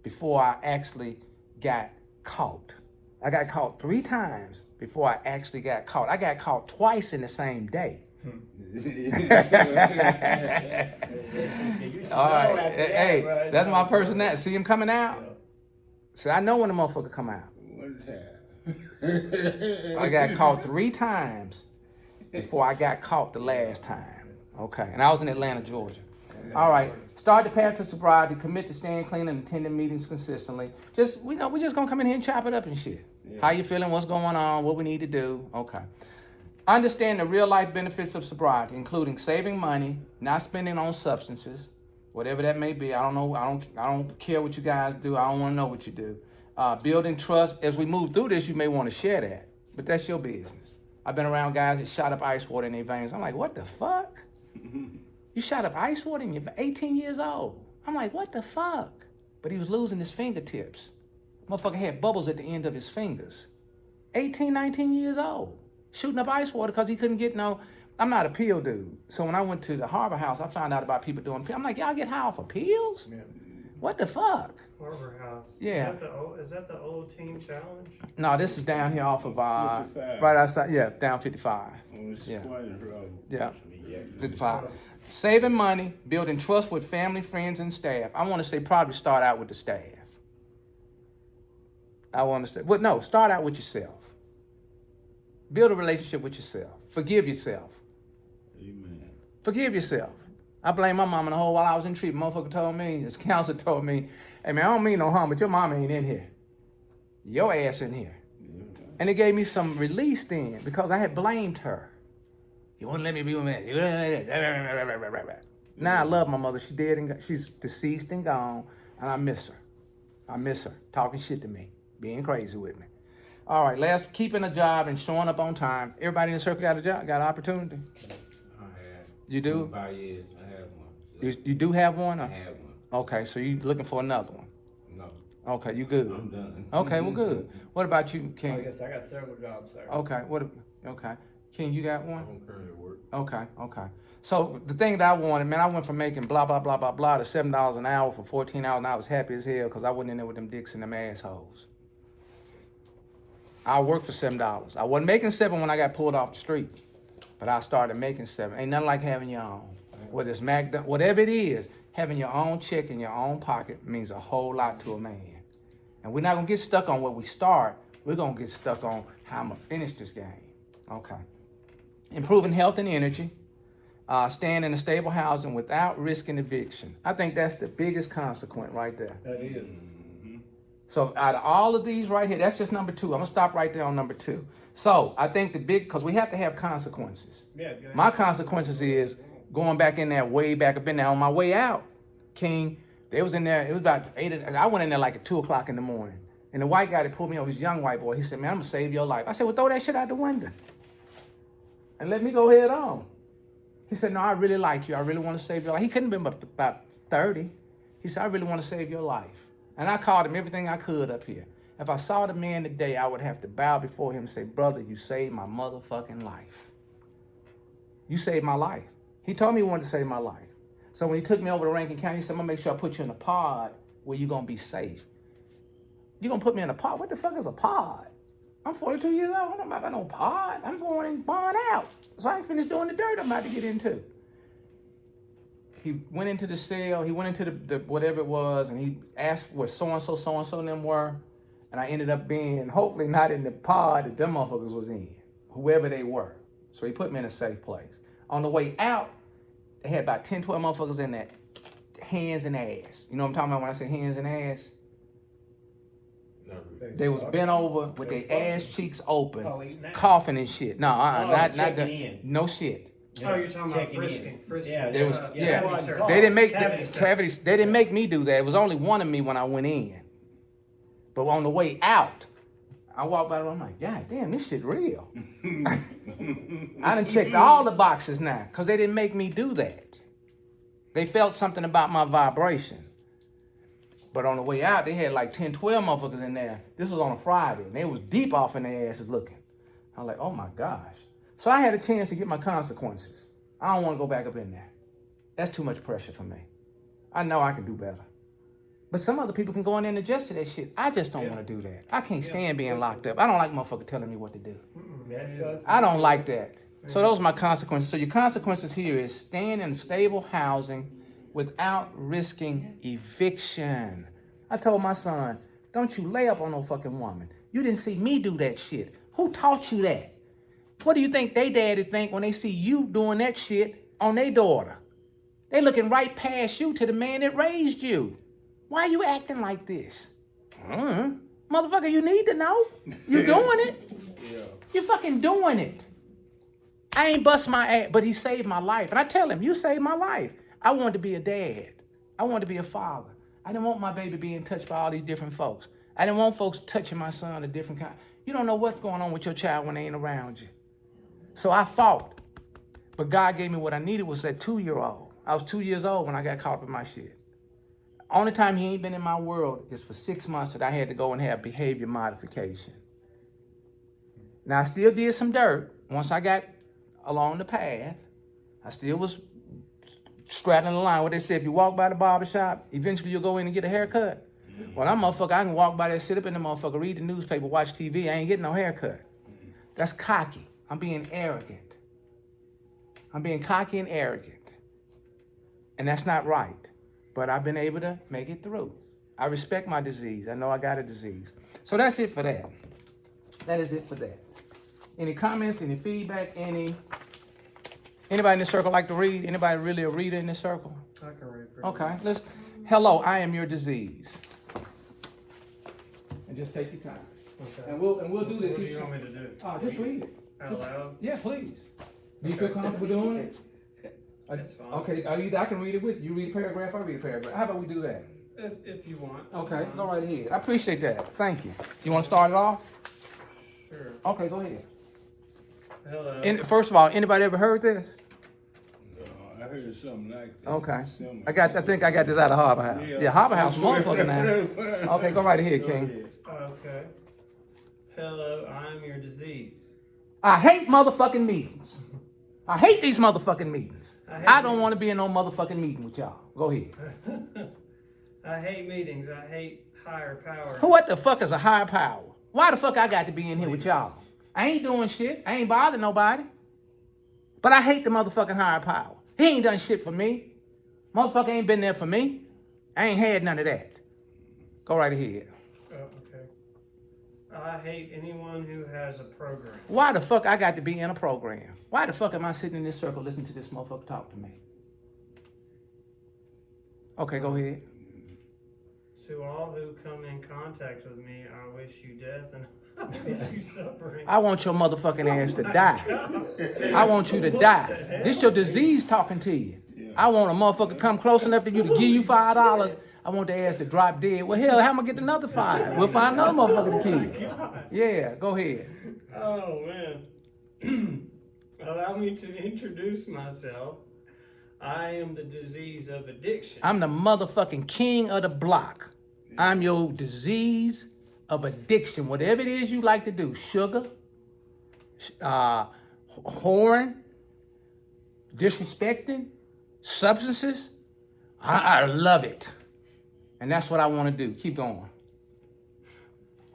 before I actually got caught. I got caught 3 times before I actually got caught. I got caught twice in the same day. All right. Hey, that's my personality. See him coming out? See, I know when the motherfucker come out. One time. I got caught 3 times before I got caught the last time. Okay, and I was in Atlanta, Georgia. All right, start the path to sobriety, commit to staying clean and attending meetings consistently. We're just gonna come in here and chop it up and shit. Yeah. How you feeling, what's going on, what we need to do, okay. Understand the real life benefits of sobriety, including saving money, not spending on substances, whatever that may be. I don't know, I don't care what you guys do, I don't wanna know what you do. Building trust, as we move through this, you may wanna share that, but that's your business. I've been around guys that shot up ice water in their veins. I'm like, what the fuck? You shot up ice water and you're 18 years old. I'm like, what the fuck? But he was losing his fingertips. Motherfucker had bubbles at the end of his fingers. 18, 19 years old. Shooting up ice water because he couldn't get no, I'm not a pill dude. So when I went to the Harbor House, I found out about people doing pills. I'm like, y'all get high off of pills? Yeah. What the fuck? Harbor House. Yeah. Is that the old team challenge? No, this is down here off of, 55. right outside, yeah, down 55. On Yeah. Squatting Road. Yeah. Yeah. 55. Saving money, building trust with family, friends, and staff. I want to say probably start out with the staff. I want to say, well, no, start out with yourself. Build a relationship with yourself. Forgive yourself. Amen. Forgive yourself. I blame my mama the whole while I was in treatment. Motherfucker told me, this counselor told me, hey man, I don't mean no harm, but your mama ain't in here. Your ass in here. Yeah. And it gave me some release then because I had blamed her. You wouldn't let me be with me. Now I love my mother. She's dead and she's deceased and gone, and I miss her. I miss her talking shit to me, being crazy with me. All right, last, keeping a job and showing up on time. Everybody in the circle got a job, got an opportunity. I had. You do? 5 years, I had one. You do have one? I Or? had one. Okay, so you looking for another one? No, Okay, you good? I'm done. Okay, well, good. What about you, I King? guess I got several jobs, sir. Okay, okay. King, you got I one? don't currently work. Okay. So the thing that I wanted, man, I went from making blah blah blah blah blah to $7 an hour for 14 hours, and I was happy as hell because I wasn't in there with them dicks and them assholes. I worked for $7. I wasn't making 7 when I got pulled off the street, but I started making 7. Ain't nothing like having your own. Whether it's whatever it is, having your own check in your own pocket means a whole lot to a man. And we're not gonna get stuck on where we start. We're gonna get stuck on how I'm gonna finish this game. Okay. Improving health and energy. Staying in a stable housing without risking eviction. I think that's the biggest consequence right there. That is. So out of all of these right here, that's just number 2. I'm gonna stop right there on number 2. So I think because we have to have consequences. Yeah, go ahead. My consequences is going back in there, way back up in there. On my way out, King, they was in there. It was about 8. I went in there like at 2:00 in the morning, and the white guy that pulled me over, this young white boy, he said, "Man, I'm gonna save your life." I said, "Well, throw that shit out the window and let me go head on." He said, "No, I really like you. I really want to save your life." He couldn't have been about 30. He said, "I really want to save your life." And I called him everything I could up here. If I saw the man today, I would have to bow before him and say, "Brother, you saved my motherfucking life. You saved my life." He told me he wanted to save my life. So when he took me over to Rankin County, he said, "I'm going to make sure I put you in a pod where you're going to be safe." "You going to put me in a pod? What the fuck is a pod? I'm 42 years old. I don't know about no pod. I'm going in barn out. So I ain't finished doing the dirt I'm about to get into." He went into the cell. He went into the whatever it was, and he asked where so-and-so and them were. And I ended up being, hopefully not in the pod that them motherfuckers was in, whoever they were. So he put me in a safe place. On the way out, they had about 10, 12 motherfuckers in there, hands and ass. You know what I'm talking about when I say hands and ass? Not really. They was bent over with their ass cheeks open, Oh, eating that? coughing and shit. No, not checking the, in. no shit. Oh, you're talking about Checking in. frisking. Yeah, They was, yeah. Cavity search. They didn't make Cavity search. cavities. They didn't make me do that. It was only one of me when I went in. But on the way out, I walked by. I'm like, God damn, this shit real. I done checked all the boxes now because they didn't make me do that. They felt something about my vibration. But on the way out, they had like 10, 12 motherfuckers in there. This was on a Friday, and they was deep off in their asses looking. I was like, oh my gosh. So I had a chance to get my consequences. I don't want to go back up in there. That's too much pressure for me. I know I can do better. But some other people can go in there and adjust to that shit. I just don't want to do that. I can't stand being locked up. I don't like motherfuckers telling me what to do. I don't like that. So those are my consequences. So your consequences here is staying in stable housing without risking eviction. I told my son, don't you lay up on no fucking woman. You didn't see me do that shit. Who taught you that? What do you think they daddy think when they see you doing that shit on their daughter? They looking right past you to the man that raised you. Why are you acting like this? Motherfucker, you need to know. You doing it. Yeah. You fucking doing it. I ain't bust my ass, but he saved my life. And I tell him, you saved my life. I wanted to be a dad. I wanted to be a father. I didn't want my baby being touched by all these different folks. I didn't want folks touching my son a different kind. You don't know what's going on with your child when they ain't around you. So I fought. But God gave me what I needed was that 2-year-old. I was 2 years old when I got caught with my shit. Only time he ain't been in my world is for 6 months that I had to go and have behavior modification. Now, I still did some dirt. Once I got along the path, I still was straddling the line. What they said, if you walk by the barber shop, eventually you'll go in and get a haircut. Well, I'm motherfucker, I can walk by there, sit up in the motherfucker, read the newspaper, watch TV. I ain't getting no haircut. That's cocky. I'm being arrogant. I'm being cocky and arrogant. And that's not right. But I've been able to make it through. I respect my disease. I know I got a disease. So that's it for that. That is it for that. Any comments, any feedback, anybody in this circle like to read? Anybody really a reader in this circle? I can read pretty Okay, hello, I am your disease. And just take your time. Okay. And we'll do this. What do you want me to do? Just read it. Out loud? Yeah, please. Do you feel comfortable doing it? That's fine. Okay, either I can read it with you. You read a paragraph, I read a paragraph. How about we do that? If you want. that's Okay, fine. go right ahead. I appreciate that. Thank you. You want to start it off? Sure. Okay, go ahead. Hello. And first of all, anybody ever heard this? No, I heard something like that. Okay. Similar. I think I got this out of Harbor House. Yeah, Harbor House, motherfucker now. Okay, go right ahead, Go King. ahead. Okay. Hello, I'm your disease. I hate motherfucking meetings. I hate these motherfucking meetings. I don't want to be in no motherfucking meeting with y'all. Go ahead. I hate meetings. I hate higher power. What the fuck is a higher power? Why the fuck I got to be in here with y'all? I ain't doing shit. I ain't bothering nobody. But I hate the motherfucking higher power. He ain't done shit for me. Motherfucker ain't been there for me. I ain't had none of that. Go right ahead. Oh, okay. I hate anyone who has a program. Why the fuck I got to be in a program? Why the fuck am I sitting in this circle listening to this motherfucker talk to me? Okay, go ahead. To all who come in contact with me, I wish you death and I wish you suffering. I want your motherfucking ass to die. I want you to die. This your disease talking to you. I want a motherfucker come close enough to you to give you $5. I want the ass to drop dead. Well, hell, how am I get another $5? We'll find another motherfucker to kill. Yeah, go ahead. Oh, man. Allow me to introduce myself. I am the disease of addiction. I'm the motherfucking king of the block. I'm your disease of addiction. Whatever it is you like to do, sugar, whoring, disrespecting, substances, I love it. And that's what I want to do. Keep going.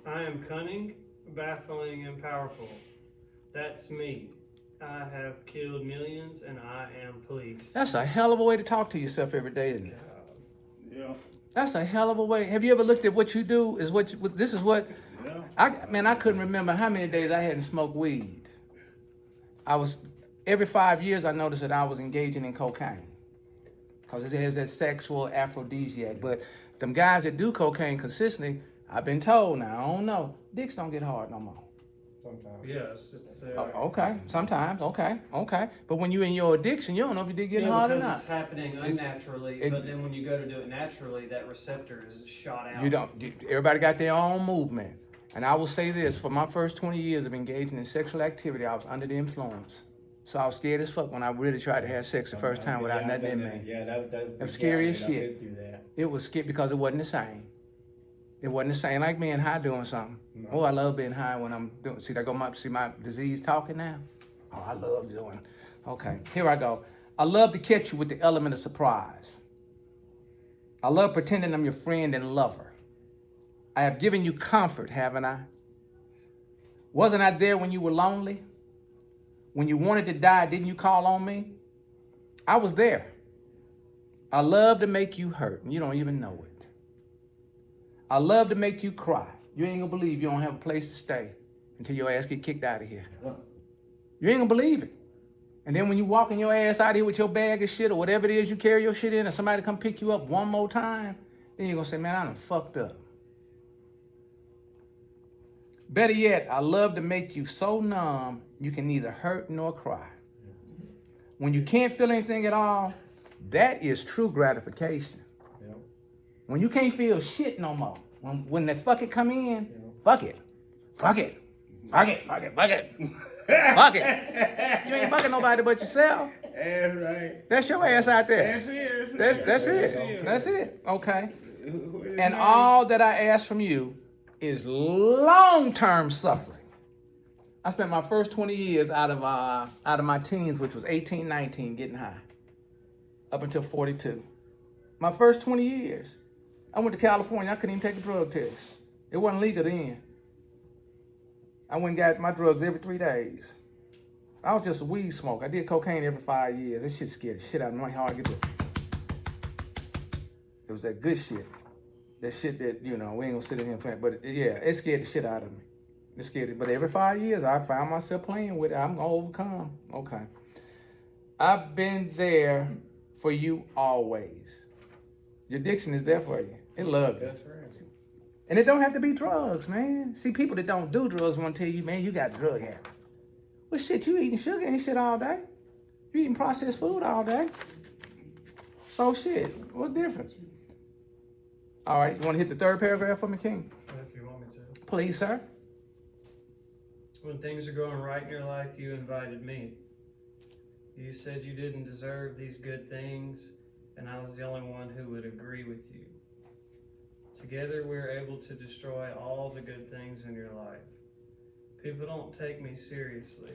I am cunning, baffling, and powerful. That's me. I have killed millions and I am police. That's a hell of a way to talk to yourself every day, isn't it? Yeah. That's a hell of a way. Have you ever looked at what you do? This is what. Yeah. I couldn't remember how many days I hadn't smoked weed. Every 5 years I noticed that I was engaging in cocaine. Because it has that sexual aphrodisiac. But them guys that do cocaine consistently, I've been told now, I don't know, dicks don't get hard no more. Sometimes. Yes. It's, Okay, sometimes, okay. But when you're in your addiction, you don't know if your dick getting hard or because not. it's happening unnaturally, but then when you go to do it naturally, that receptor is shot out. Everybody got their own movement. And I will say this, for my first 20 years of engaging in sexual activity, I was under the influence. So I was scared as fuck when I really tried to have sex the first time without nothing in me. Yeah, that was scary as shit. I've been through that. It was scary because it wasn't the same. It wasn't the same like being high doing something. No. Oh, I love being high when I'm doing, see my disease talking now? Oh, I love doing, okay, here I go. I love to catch you with the element of surprise. I love pretending I'm your friend and lover. I have given you comfort, haven't I? Wasn't I there when you were lonely? When you wanted to die, didn't you call on me? I was there. I love to make you hurt, and you don't even know it. I love to make you cry. You ain't gonna believe you don't have a place to stay until your ass get kicked out of here. You ain't gonna believe it. And then when you walking your ass out here with your bag of shit or whatever it is you carry your shit in, and somebody come pick you up one more time, then you're gonna say, man, I done fucked up. Better yet, I love to make you so numb you can neither hurt nor cry. When you can't feel anything at all, that is true gratification. Yeah. When you can't feel shit no more, when that fuck it come in, fuck it. Fuck it. Fuck it. Fuck it. Fuck it. Fuck it. You ain't fucking nobody but yourself. That's right. That's your ass out there. That's it. That's it. That's it. Okay. And all that I ask from you is long-term suffering. I spent my first 20 years out of my teens, which was 18, 19, getting high, up until 42. My first 20 years. I went to California. I couldn't even take a drug test. It wasn't legal then. I went and got my drugs every 3 days. I was just a weed smoker. I did cocaine every 5 years. That shit scared the shit out of me. How I get to. It was that good shit. That shit that, we ain't gonna sit in here and play. But it scared the shit out of me. It scared it. But every 5 years, I found myself playing with it. I'm gonna overcome. Okay. I've been there for you always. Your addiction is there for you. It loves you. That's right. And it don't have to be drugs, man. See, people that don't do drugs want to tell you, man, you got drug habit. Well, shit, you eating sugar and shit all day. You eating processed food all day. So shit, what's the difference? All right, you want to hit the third paragraph for me, King? If you want me to. Please, sir. When things are going right in your life, you invited me. You said you didn't deserve these good things, and I was the only one who would agree with you. Together we're able to destroy all the good things in your life. People don't take me seriously.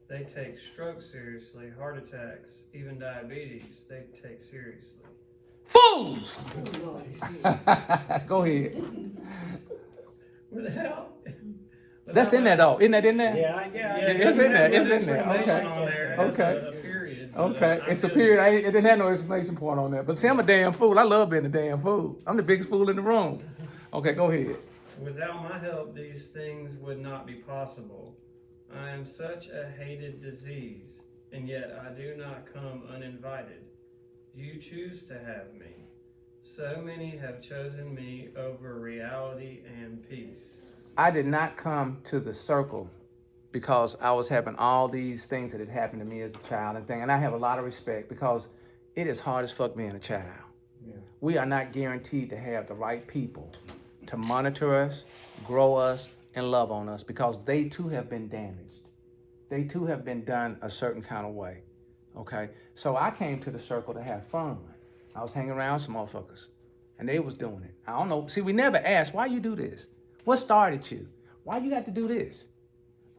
They take strokes seriously, heart attacks, even diabetes, they take seriously. Fools! Go ahead. Where the hell? That's in there though. Isn't that in there? Yeah. It's in there. It's in there. Explanation Okay. on there. It has Okay. a period. but, Okay, I it's a couldn't- period. It didn't have no exclamation point on there. But see, I'm a damn fool. I love being a damn fool. I'm the biggest fool in the room. Okay, go ahead. Without my help, these things would not be possible. I am such a hated disease, and yet I do not come uninvited. You choose to have me. So many have chosen me over reality and peace. I did not come to the circle because I was having all these things that had happened to me as a child and thing. And I have a lot of respect because it is hard as fuck being a child. Yeah. We are not guaranteed to have the right people to monitor us, grow us, and love on us because they too have been damaged. They too have been done a certain kind of way. Okay? So I came to the circle to have fun. I was hanging around some motherfuckers and they was doing it. I don't know. See, we never asked, why you do this? What started you? Why you got to do this?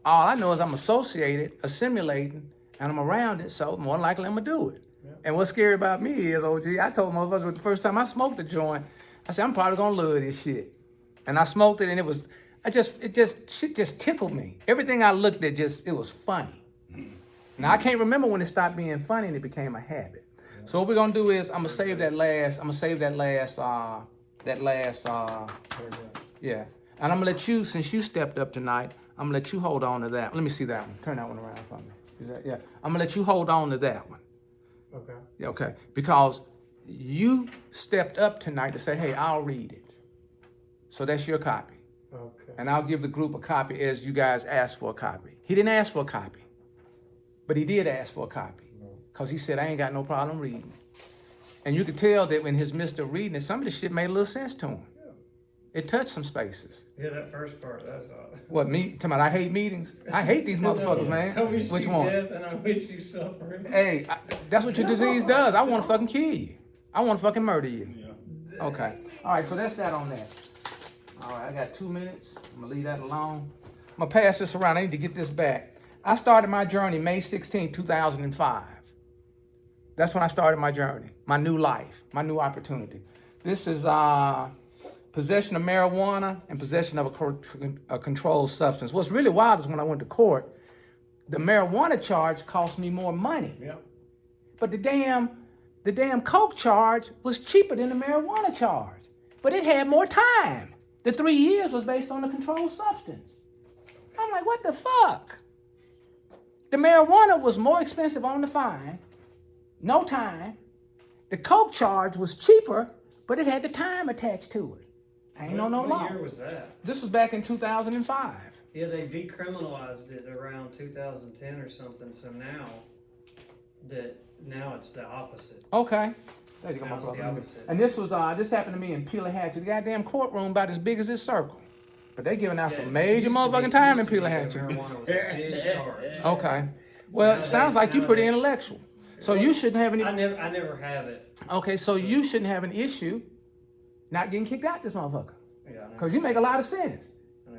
All I know is I'm associated, assimilating, and I'm around it, so more likely I'm gonna do it. Yeah. And what's scary about me is, OG, I told motherfuckers the first time I smoked a joint, I said, I'm probably gonna love this shit. And I smoked it and shit just tickled me. Everything I looked at it was funny. Now I can't remember when it stopped being funny and it became a habit. Yeah. So what we're gonna do is I'm gonna save that last, yeah. And I'm gonna let you, since you stepped up tonight, I'm gonna let you hold on to that. Let me see that one. Turn that one around for me. Is that, yeah. I'm gonna let you hold on to that one. Okay. Yeah, okay. Because you stepped up tonight to say, hey, I'll read it. So that's your copy. Okay. And I'll give the group a copy as you guys asked for a copy. He didn't ask for a copy, but he did ask for a copy. Because he said, I ain't got no problem reading it. And you could tell that when his Mr. reading it, some of the shit made a little sense to him. It touched some spaces. Yeah, that first part, that's all. What, me? Talking about I hate meetings? I hate these motherfuckers, man. I wish Which you one? death and I wish you suffering. Hey, that's what your disease does. I want to fucking kill you. I want to fucking murder you. Yeah. Okay. All right, so that's that on that. All right, I got 2 minutes. I'm going to leave that alone. I'm going to pass this around. I need to get this back. I started my journey May 16, 2005. That's when I started my journey, my new life, my new opportunity. This is possession of marijuana and possession of a controlled substance. What's really wild is when I went to court, the marijuana charge cost me more money. Yeah. But the damn coke charge was cheaper than the marijuana charge. But it had more time. The 3 years was based on the controlled substance. I'm like, what the fuck? The marijuana was more expensive on the fine, no time. The coke charge was cheaper, but it had the time attached to it. I ain't know no law. What year was that? This was back in 2005. Yeah, they decriminalized it around 2010 or something. So now it's the opposite. Okay. There you go, my Now it's the brother. opposite. And this happened to me in Pelahatchie. The goddamn courtroom about as big as this circle. But they giving out Yeah, some it major used to be- motherfucking time in used to be that Pelahatchie. marijuana was a big charge. Okay. Well, it sounds like you pretty intellectual. So you shouldn't have any. I never have it. Okay, so you shouldn't have an issue not getting kicked out this motherfucker. Yeah, I never- Because you make a lot of sense.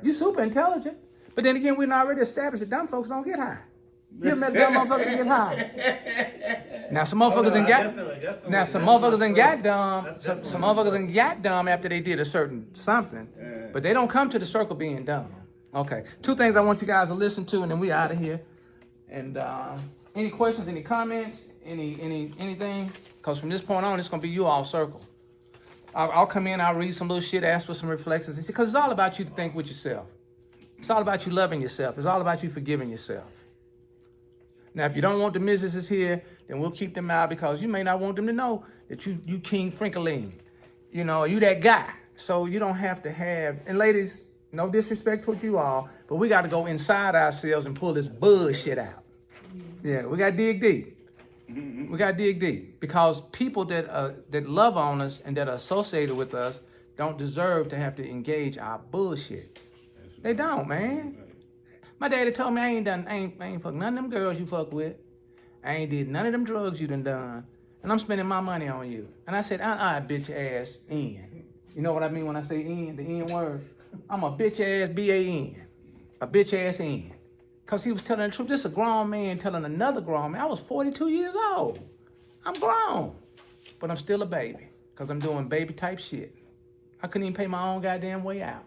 You super intelligent. But then again, we've already established that dumb folks don't get high. You ever met a dumb motherfucker that get high? Now some motherfuckers ain't got. Definitely. Now some That's motherfuckers my ain't got struggle. dumb. That's Some definitely motherfuckers my ain't got dumb after they did a certain something. But they don't come to the circle being dumb. Okay. 2 things I want you guys to listen to, and then we out of here. And any questions, any comments, anything? Because from this point on, it's gonna be you all circle. I'll come in, I'll read some little shit, ask for some reflections, because it's all about you to think with yourself. It's all about you loving yourself. It's all about you forgiving yourself. Now, if you don't want the missuses here, then we'll keep them out because you may not want them to know that you King Frinkling. You know, you that guy. So you don't have to have, and ladies, no disrespect towards you all, but we got to go inside ourselves and pull this bullshit out. Yeah, we got to dig deep. We got to dig deep because people that love on us and that are associated with us don't deserve to have to engage our bullshit. They don't, man. My daddy told me I ain't fuck none of them girls you fuck with. I ain't did none of them drugs you done, and I'm spending my money on you. And I said, bitch ass N. You know what I mean when I say N, the N word? I'm a bitch ass B-A-N, a bitch ass N. Because he was telling the truth. This is a grown man telling another grown man. I was 42 years old. I'm grown, but I'm still a baby because I'm doing baby type shit. I couldn't even pay my own goddamn way out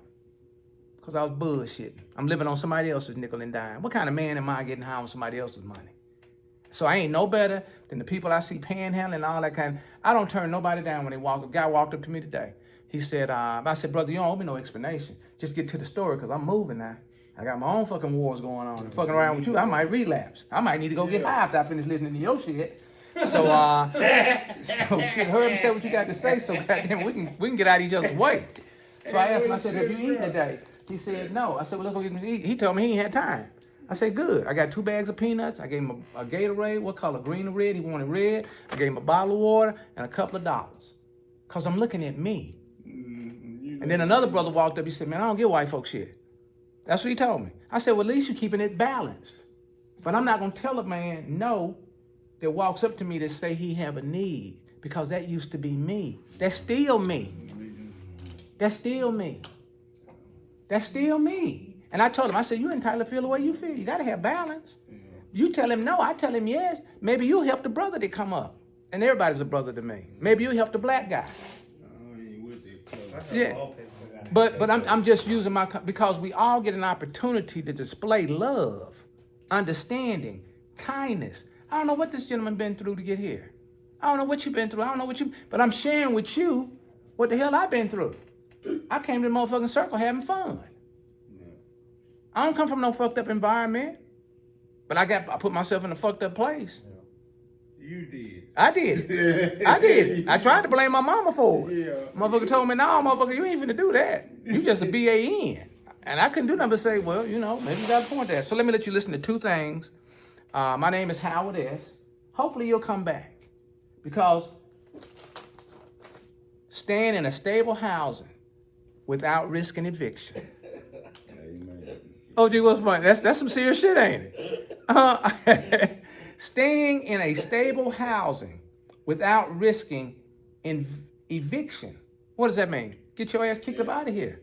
because I was bullshitting. I'm living on somebody else's nickel and dime. What kind of man am I getting high on somebody else's money? So I ain't no better than the people I see panhandling and all that kind of. I don't turn nobody down when they walk. A guy walked up to me today. He said, I said, brother, you don't owe me no explanation. Just get to the story because I'm moving now. I got my own fucking wars going on. And fucking around with you, I might relapse. I might need to go get high after I finish listening to your shit. So, so shit, hurry and say what you got to say so goddamn we can get out of each other's way. So I asked him, I said, have you eaten today? He said, no. I said, well, let's go get me to eat. He told me he ain't had time. I said, good. I got 2 bags of peanuts. I gave him a Gatorade. What color? Green or red? He wanted red. I gave him a bottle of water and a couple of dollars. Because I'm looking at me. And then another brother walked up. He said, man, I don't get white folk shit. That's what he told me. I said, well, at least you're keeping it balanced. But I'm not going to tell a man no that walks up to me to say he have a need because that used to be me. That's still me. That's still me. That's still me. And I told him, I said, you're entitled to feel the way you feel. You got to have balance. You tell him no, I tell him yes. Maybe you'll help the brother that come up. And everybody's a brother to me. Maybe you'll help the black guy. Yeah. But I'm just using because we all get an opportunity to display love, understanding, kindness. I don't know what this gentleman been through to get here. I don't know what you've been through. I don't know but I'm sharing with you what the hell I've been through. I came to the motherfucking circle having fun. I don't come from no fucked up environment, but I put myself in a fucked up place. You did. I did. I did. I tried to blame my mama for it. Yeah. Motherfucker told me, no, motherfucker, you ain't finna do that. You just a B-A-N. And I couldn't do nothing but say, well, maybe you got a point there. So let me let you listen to 2 things. My name is Howard S. Hopefully you'll come back. Because staying in a stable housing without risking eviction. Oh, gee, what's funny? That's some serious shit, ain't it? Staying in a stable housing without risking eviction. What does that mean? Get your ass kicked up out of here.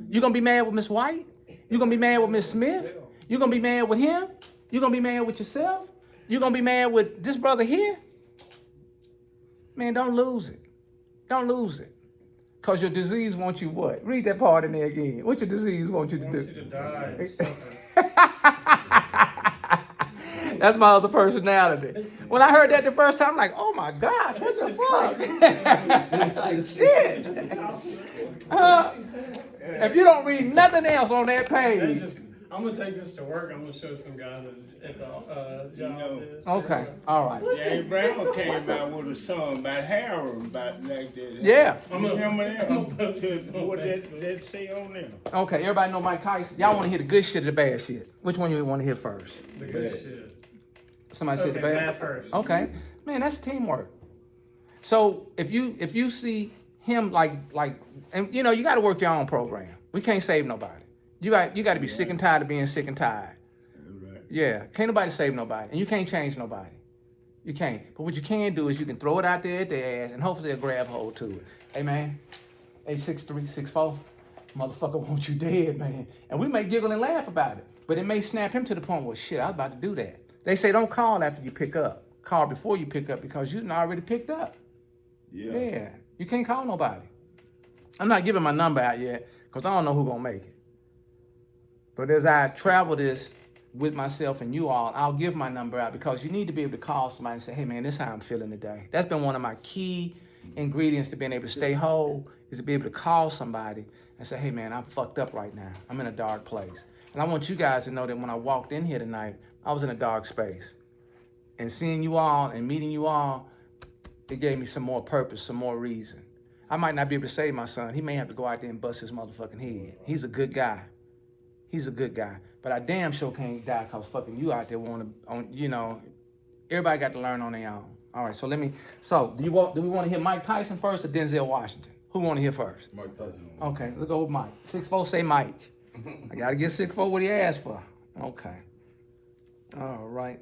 You gonna be mad with Miss White? You gonna be mad with Miss Smith? You gonna be mad with him? You gonna be mad with yourself? You gonna be mad with this brother here? Man, don't lose it. Don't lose it. Because your disease wants you what? Read that part in there again. What your disease wants you to do? You to die and suffer. That's my other personality. When I heard that the first time, I'm like, oh my gosh, what the fuck? Like, shit. If you don't read nothing else on that page. I'm going to take this to work. I'm going to show some guys at the job. Okay, all right. James Brown came out with a song about Harold, about like that. Yeah. Remember that? What that say on there? Okay, everybody know Mike Tyson? Y'all want to hear the good shit or the bad shit? Which one you want to hear first? The good shit. Somebody said the bad? Matt first. Okay. Man, that's teamwork. So if you see him like and you got to work your own program. We can't save nobody. You got to be sick and tired of being sick and tired. Right. Yeah, can't nobody save nobody, and you can't change nobody. You can't. But what you can do is you can throw it out there at their ass, and hopefully they'll grab hold to it. Hey man, 86364, motherfucker want you dead, man. And we may giggle and laugh about it, but it may snap him to the point where shit, I was about to do that. They say don't call after you pick up. Call before you pick up because you've already picked up. Yeah. You can't call nobody. I'm not giving my number out yet because I don't know who's gonna make it. But as I travel this with myself and you all, I'll give my number out because you need to be able to call somebody and say, hey man, this is how I'm feeling today. That's been one of my key ingredients to being able to stay whole is to be able to call somebody and say, hey man, I'm fucked up right now. I'm in a dark place. And I want you guys to know that when I walked in here tonight, I was in a dark space. And seeing you all and meeting you all, it gave me some more purpose, some more reason. I might not be able to save my son. He may have to go out there and bust his motherfucking head. He's a good guy. He's a good guy. But I damn sure can't die because fucking you out there everybody got to learn on their own. All right, so do we want to hear Mike Tyson first or Denzel Washington? Who want to hear first? Mike Tyson. Okay, let's go with Mike. 6'4", say Mike. I got to get 6'4" what he asked for. Okay. All right.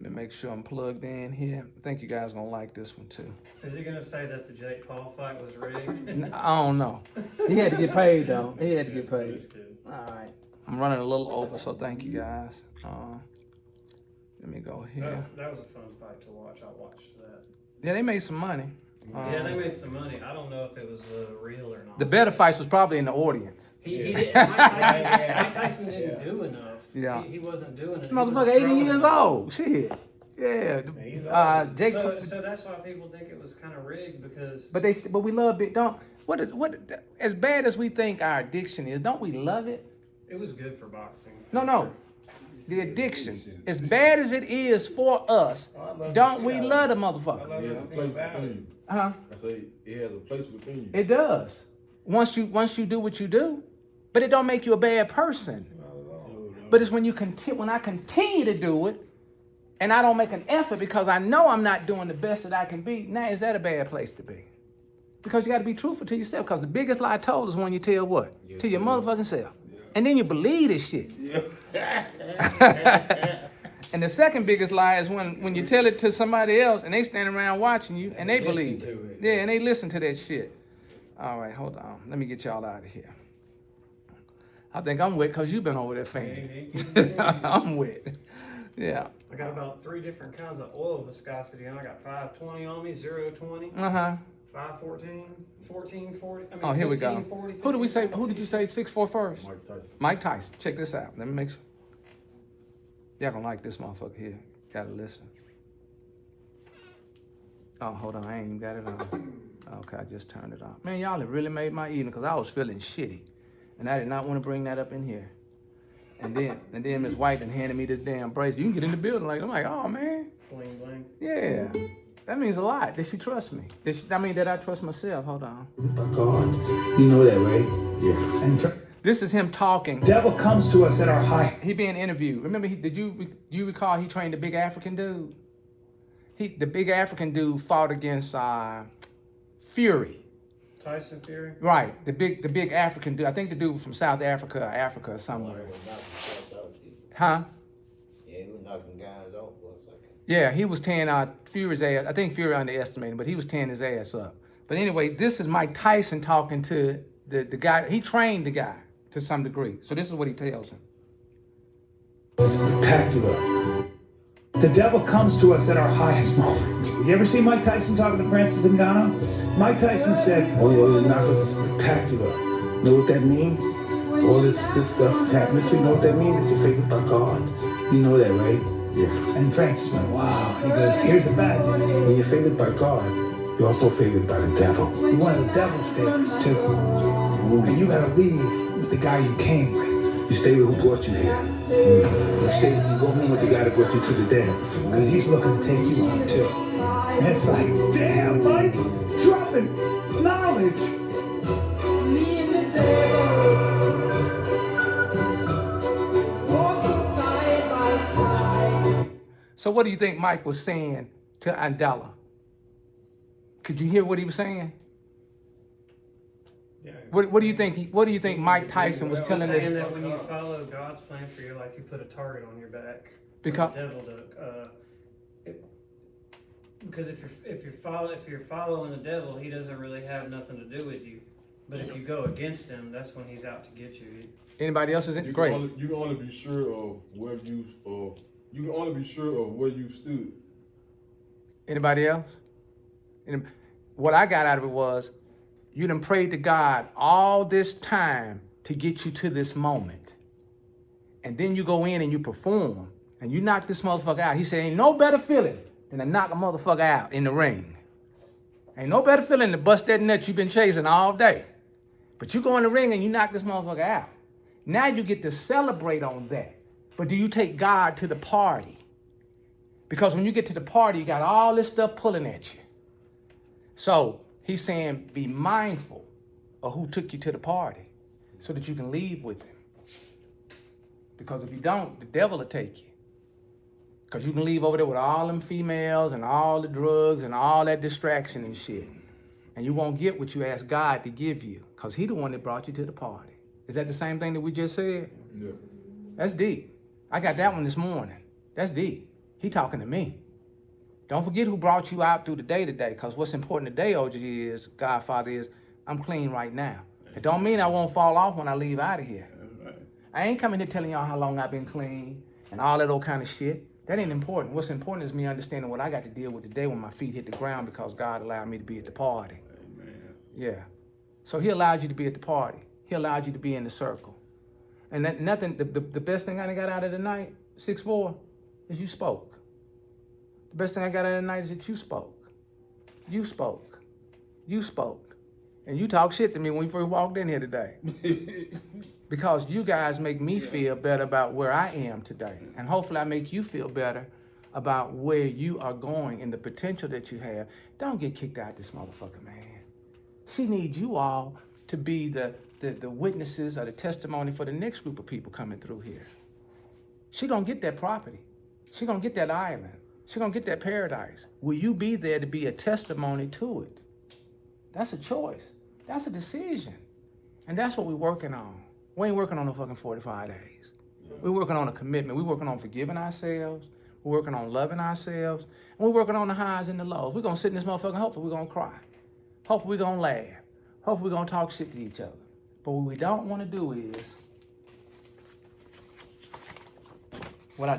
Let me make sure I'm plugged in here. I think you guys gonna like this one too. Is he gonna say that the Jake Paul fight was rigged? I don't know. He had to get paid though. He had to get paid. That's good. All right. I'm running a little over, so thank you guys. Let me go here. That was a fun fight to watch. I watched that. Yeah, they made some money. Yeah, they made some money. I don't know if it was real or not. The better fights was probably in the audience. He didn't. Mike Tyson didn't do enough. Yeah. He wasn't doing it. Motherfucker, 80 years old. Shit. Yeah. Jake. So that's why people think it was kind of rigged because. But we love it. As bad as we think our addiction is, don't we love it? It was good for boxing. No. The addiction, as bad as it is for us, don't we love the motherfucker? It has a place within you. Huh? I say it has a place within you. It does. Once you do what you do, but it don't make you a bad person. But it's when I continue to do it, and I don't make an effort because I know I'm not doing the best that I can be. Now, is that a bad place to be? Because you got to be truthful to yourself. Because the biggest lie told is when you tell what? To your motherfucking self. And then you believe this shit. And the second biggest lie is when you tell it to somebody else and they stand around watching you and they believe it. Yeah, and they listen to that shit. All right, hold on. Let me get y'all out of here. I think I'm wet because you've been over there fainting. I'm wet. Yeah. I got about 3 different kinds of oil viscosity, and I got 520 on me, 020. 514, 1440. I mean, Oh, here we go. 40, Who did we say? Who did you say 6'4" first? Mike Tyson. Mike Tyson. Check this out. Let me make sure. Y'all gonna like this motherfucker here. Gotta listen. Oh, hold on. I ain't even got it on. Okay, I just turned it off. Man, y'all have really made my evening because I was feeling shitty. And I did not want to bring that up in here. And then Miss White done handed me this damn bracelet. You can get in the building like, I'm like, oh, man. Bling, bling. Yeah. That means a lot. That she trusts me. That I trust myself. Hold on. By God, you know that, right? Yeah. And This is him talking. Devil comes to us at our height. He being interviewed. Remember, did you recall he trained the big African dude? The big African dude fought against Fury. Tyson Fury? Right. The big African dude. I think the dude was from South Africa or Africa or somewhere. Huh? Yeah, he was knocking guys off for a second. Yeah, he was tearing Fury's ass. I think Fury underestimated, but he was tearing his ass up. But anyway, this is Mike Tyson talking to the guy. He trained the guy to some degree. So this is what he tells him. It's spectacular. The devil comes to us at our highest moment. You ever see Mike Tyson talking to Francis Ngannou? Mike Tyson said, All your knockers are spectacular. Know what that means? All this stuff happening to you, know what that means? That you're favored by God. You know that, right? Yeah. and Francis went, wow. And he goes, here's the bad news. When you're favored by God, you're also favored by the devil. You're one of the devil's favorites, too. And you gotta leave with the guy you came with. You stay with who brought you here. You go home with the guy that brought you to the den. Because he's looking to take you home, too. And it's like, damn, Mike, dropping knowledge. Me and the devil walking side by side. So what do you think Mike was saying to Andela? Could you hear what he was saying? Yeah. What do you think Mike Tyson was telling Saying this? that when you follow God's plan for your life, you put a target on your back. Because- For the devil to, because if you're following the devil, he doesn't really have nothing to do with you. But if you go against him, that's when he's out to get you. Anybody else is You great? can only be sure of where you stood. Anybody else? What I got out of it was, you done prayed to God all this time to get you to this moment. And then you go in and you perform and you knock this motherfucker out. He said, ain't no better feeling than to knock a motherfucker out in the ring. Ain't no better feeling than to bust that nut you've been chasing all day. But you go in the ring and you knock this motherfucker out. Now you get to celebrate on that. But do you take God to the party? Because when you get to the party, you got all this stuff pulling at you. So he's saying, be mindful of who took you to the party so that you can leave with him. Because if you don't, the devil will take you. Because you can leave over there with all them females and all the drugs and all that distraction and shit. And you won't get what you asked God to give you. Because he the one that brought you to the party. Is that the same thing that we just said? Yeah. That's deep. I got that one this morning. That's deep. He talking to me. Don't forget who brought you out through the day today, because what's important today, OG, is, Godfather, is I'm clean right now. It don't mean I won't fall off when I leave out of here. I ain't coming here telling y'all how long I've been clean and all that old kind of shit. That ain't important. What's important is me understanding what I got to deal with today when my feet hit the ground, because God allowed me to be at the party. Amen. Yeah. So he allowed you to be at the party. He allowed you to be in the circle. And that nothing, the best thing I got out of the night, 6'4", is you spoke. The best thing I got out of the night is that you spoke. You spoke. You spoke. And you talk shit to me when we first walked in here today. Because you guys make me feel better about where I am today. And hopefully I make you feel better about where you are going and the potential that you have. Don't get kicked out this motherfucker, man. She needs you all to be the witnesses or the testimony for the next group of people coming through here. She gonna get that property. She gonna get that island. She gonna get that paradise. Will you be there to be a testimony to it? That's a choice. That's a decision. And that's what we're working on. We ain't working on no fucking 45 days. We're working on a commitment. We're working on forgiving ourselves. We're working on loving ourselves. And we're working on the highs and the lows. We're gonna sit in this motherfucker and hopefully we're gonna cry. Hopefully we're gonna laugh. Hopefully we're gonna talk shit to each other. But what we don't wanna do is, what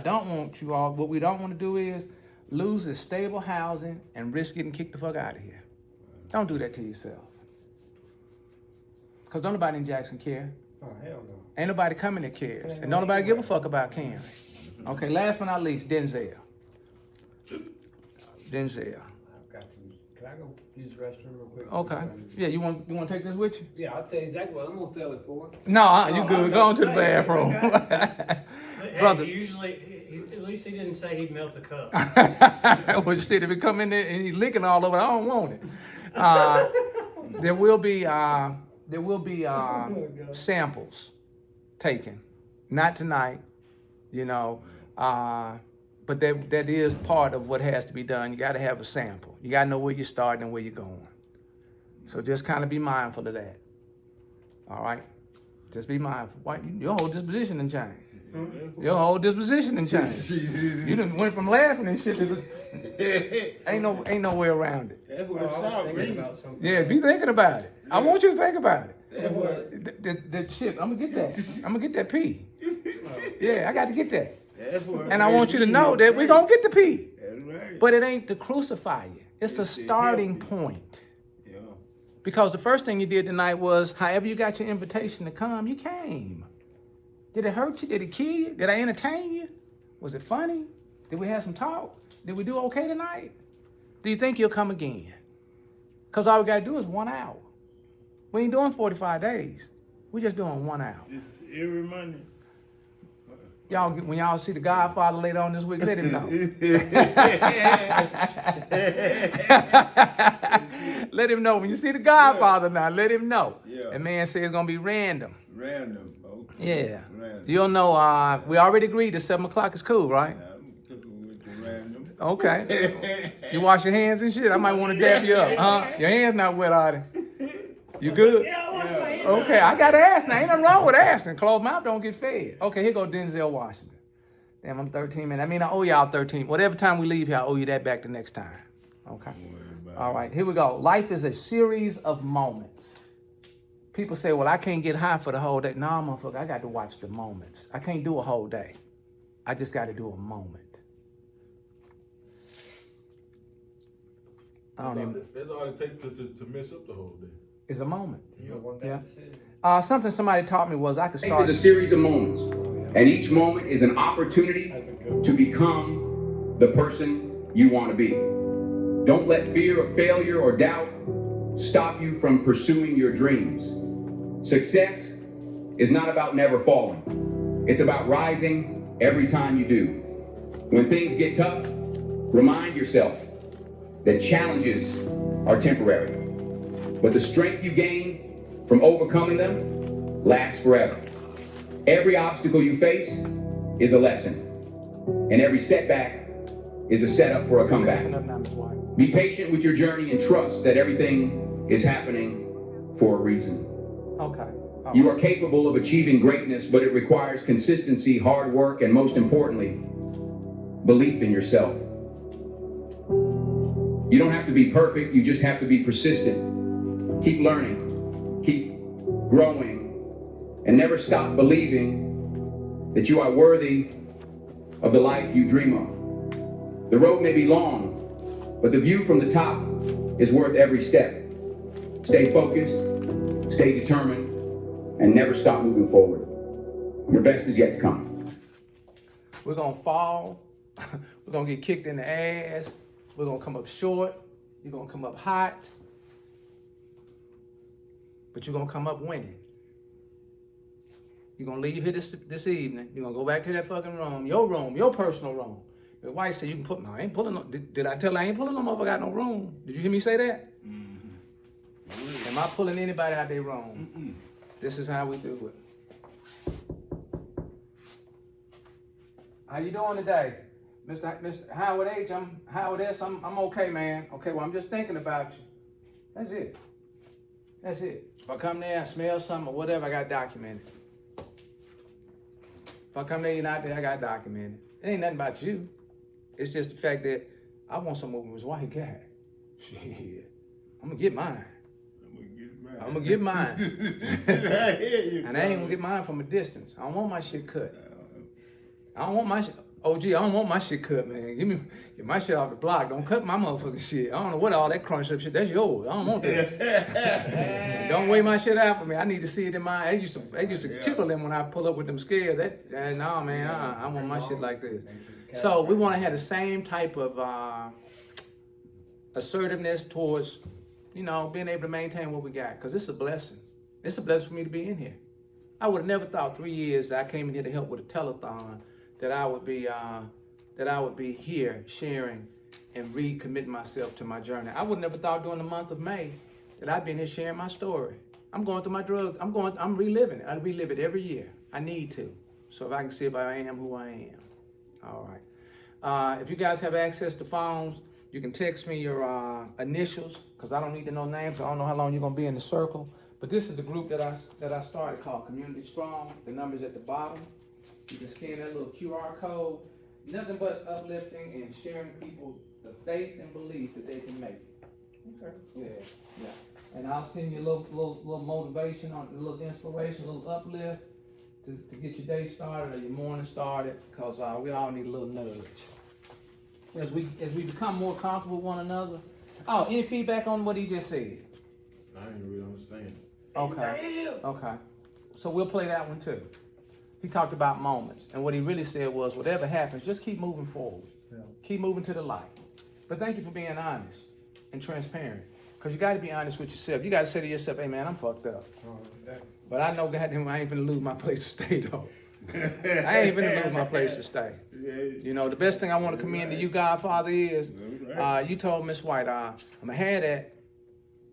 we don't wanna do is lose this stable housing and risk getting kicked the fuck out of here. Don't do that to yourself. Because don't nobody in Jackson care. Oh, hell no. Ain't nobody coming that cares. And don't nobody give a fuck about caring. Okay, last but not least, Denzel. Denzel. I've got to. Can I go use the restroom real quick? Okay. Yeah, you want to take this with you? Yeah, I'll tell you exactly what I'm gonna tell it for. No, you good. Go on to the bathroom. Hey, Brother. at least he didn't say he'd melt the cup. Well, shit, if he come in there and he's licking all over, I don't want it. There will be samples taken. Not tonight, but that is part of what has to be done. You got to have a sample. You got to know where you're starting and where you're going. So just kind of be mindful of that. All right? Just be mindful. Why, your whole disposition done changed. Your whole disposition done changed. You done went from laughing and shit to ain't no way around it. That's what I was it's thinking about something. Yeah, be thinking about it. I want you to think about it. That's what. The chip, I'm gonna get that. I'm gonna get that P. Yeah, I got to get that. That's what. And I want you to know that we're gonna get the P. That's right. But it ain't to crucify you. It's a starting point. Yeah. Because the first thing you did tonight was, however you got your invitation to come, you came. Did it hurt you? Did it kill you? Did I entertain you? Was it funny? Did we have some talk? Did we do okay tonight? Do you think you'll come again? Because all we got to do is 1 hour. We ain't doing 45 days. We just doing 1 hour. It's every Monday. Y'all, when y'all see the Godfather later on this week, let him know. Let him know. When you see the Godfather now, let him know. Yeah. That man said it's going to be random. Random. Okay. Yeah. Random. You'll know, we already agreed that 7 o'clock is cool, right? I'm cooking with the random. Okay. You wash your hands and shit? I might want to dap you up, huh? Your hands not wet, are they? You good? Yeah, I wash my hands. Okay, I got to ask now. Ain't nothing wrong with asking. Closed mouth don't get fed. Okay, here go Denzel Washington. Damn, I'm 13 minutes. I mean, I owe y'all 13. Whatever time we leave here, I owe you that back the next time. Okay. All right, here we go. Life is a series of moments. People say, well, I can't get high for the whole day. No, motherfucker, I got to watch the moments. I can't do a whole day. I just got to do a moment. That's all it takes to mess up the whole day. It's a moment. You're one bad Yeah. decision. Something somebody taught me was I could Life start. is a series of moments, and each moment is an opportunity to become the person you want to be. Don't let fear of failure or doubt stop you from pursuing your dreams. Success is not about never falling. It's about rising every time you do. When things get tough, remind yourself that challenges are temporary, but the strength you gain from overcoming them lasts forever. Every obstacle you face is a lesson, and every setback is a setup for a comeback. Be patient with your journey and trust that everything is happening for a reason. Okay. You are capable of achieving greatness, but it requires consistency, hard work, and most importantly, belief in yourself. You don't have to be perfect, you just have to be persistent. Keep learning, keep growing, and never stop believing that you are worthy of the life you dream of. The road may be long, but the view from the top is worth every step. Stay focused, stay determined, and never stop moving forward. Your best is yet to come. We're gonna fall. We're gonna get kicked in the ass. We're gonna come up short. You're gonna come up hot. But you're gonna come up winning. You're gonna leave here this evening. You're gonna go back to that fucking room, your personal room. The wife said you can put, no, I ain't pulling no, did I tell her I ain't pulling no motherfucker out no room? Did you hear me say that? Mm-hmm. Am I pulling anybody out their room? Mm-mm. This is how we do it. How you doing today? Mr. Howard H, I'm Howard S, I'm okay, man. Okay, well, I'm just thinking about you. That's it. That's it. If I come there, I smell something or whatever, I got documented. If I come there, you're not there, I got documented. It ain't nothing about you. It's just the fact that I want some of his white guy. Shit. I'm gonna get mine. I'm gonna get mine. And I ain't gonna get mine from a distance. I don't want my shit cut. I don't want my shit. OG, I don't want my shit cut, man. Get my shit off the block. Don't cut my motherfucking shit. I don't know what all that crunch up shit. That's yours. I don't want that. Don't weigh my shit out for me. I need to see it in my. I used to tickle them when I pull up with them scales. No, man. I want my shit like this. So we want to have the same type of assertiveness towards, being able to maintain what we got. Because it's a blessing. It's a blessing for me to be in here. I would have never thought 3 years that I came in here to help with a telethon that I would be here sharing and recommitting myself to my journey. I would never thought during the month of May that I'd been here sharing my story. I'm going through my drugs. I'm reliving it. I relive it every year. I need to. So if I can see if I am who I am. All right. If you guys have access to phones, you can text me your initials, because I don't need to know names. I don't know how long you're going to be in the circle. But this is the group that I started called Community Strong. The number's at the bottom. You can scan that little QR code. Nothing but uplifting and sharing people the faith and belief that they can make it. Okay. Yeah. And I'll send you a little motivation, a little inspiration, a little uplift to get your day started or your morning started, because we all need a little nudge. As we become more comfortable with one another. Oh, any feedback on what he just said? I didn't really understand. Okay. So we'll play that one too. He talked about moments, and what he really said was, whatever happens, just keep moving forward. Yeah. Keep moving to the light. But thank you for being honest and transparent, because you got to be honest with yourself. You got to say to yourself, hey man, I'm fucked up. But I know goddamn I ain't finna lose my place to stay though. I ain't finna lose my place to stay. The best thing I want to commend to you, Godfather, is you told Miss White, I'm gonna have that.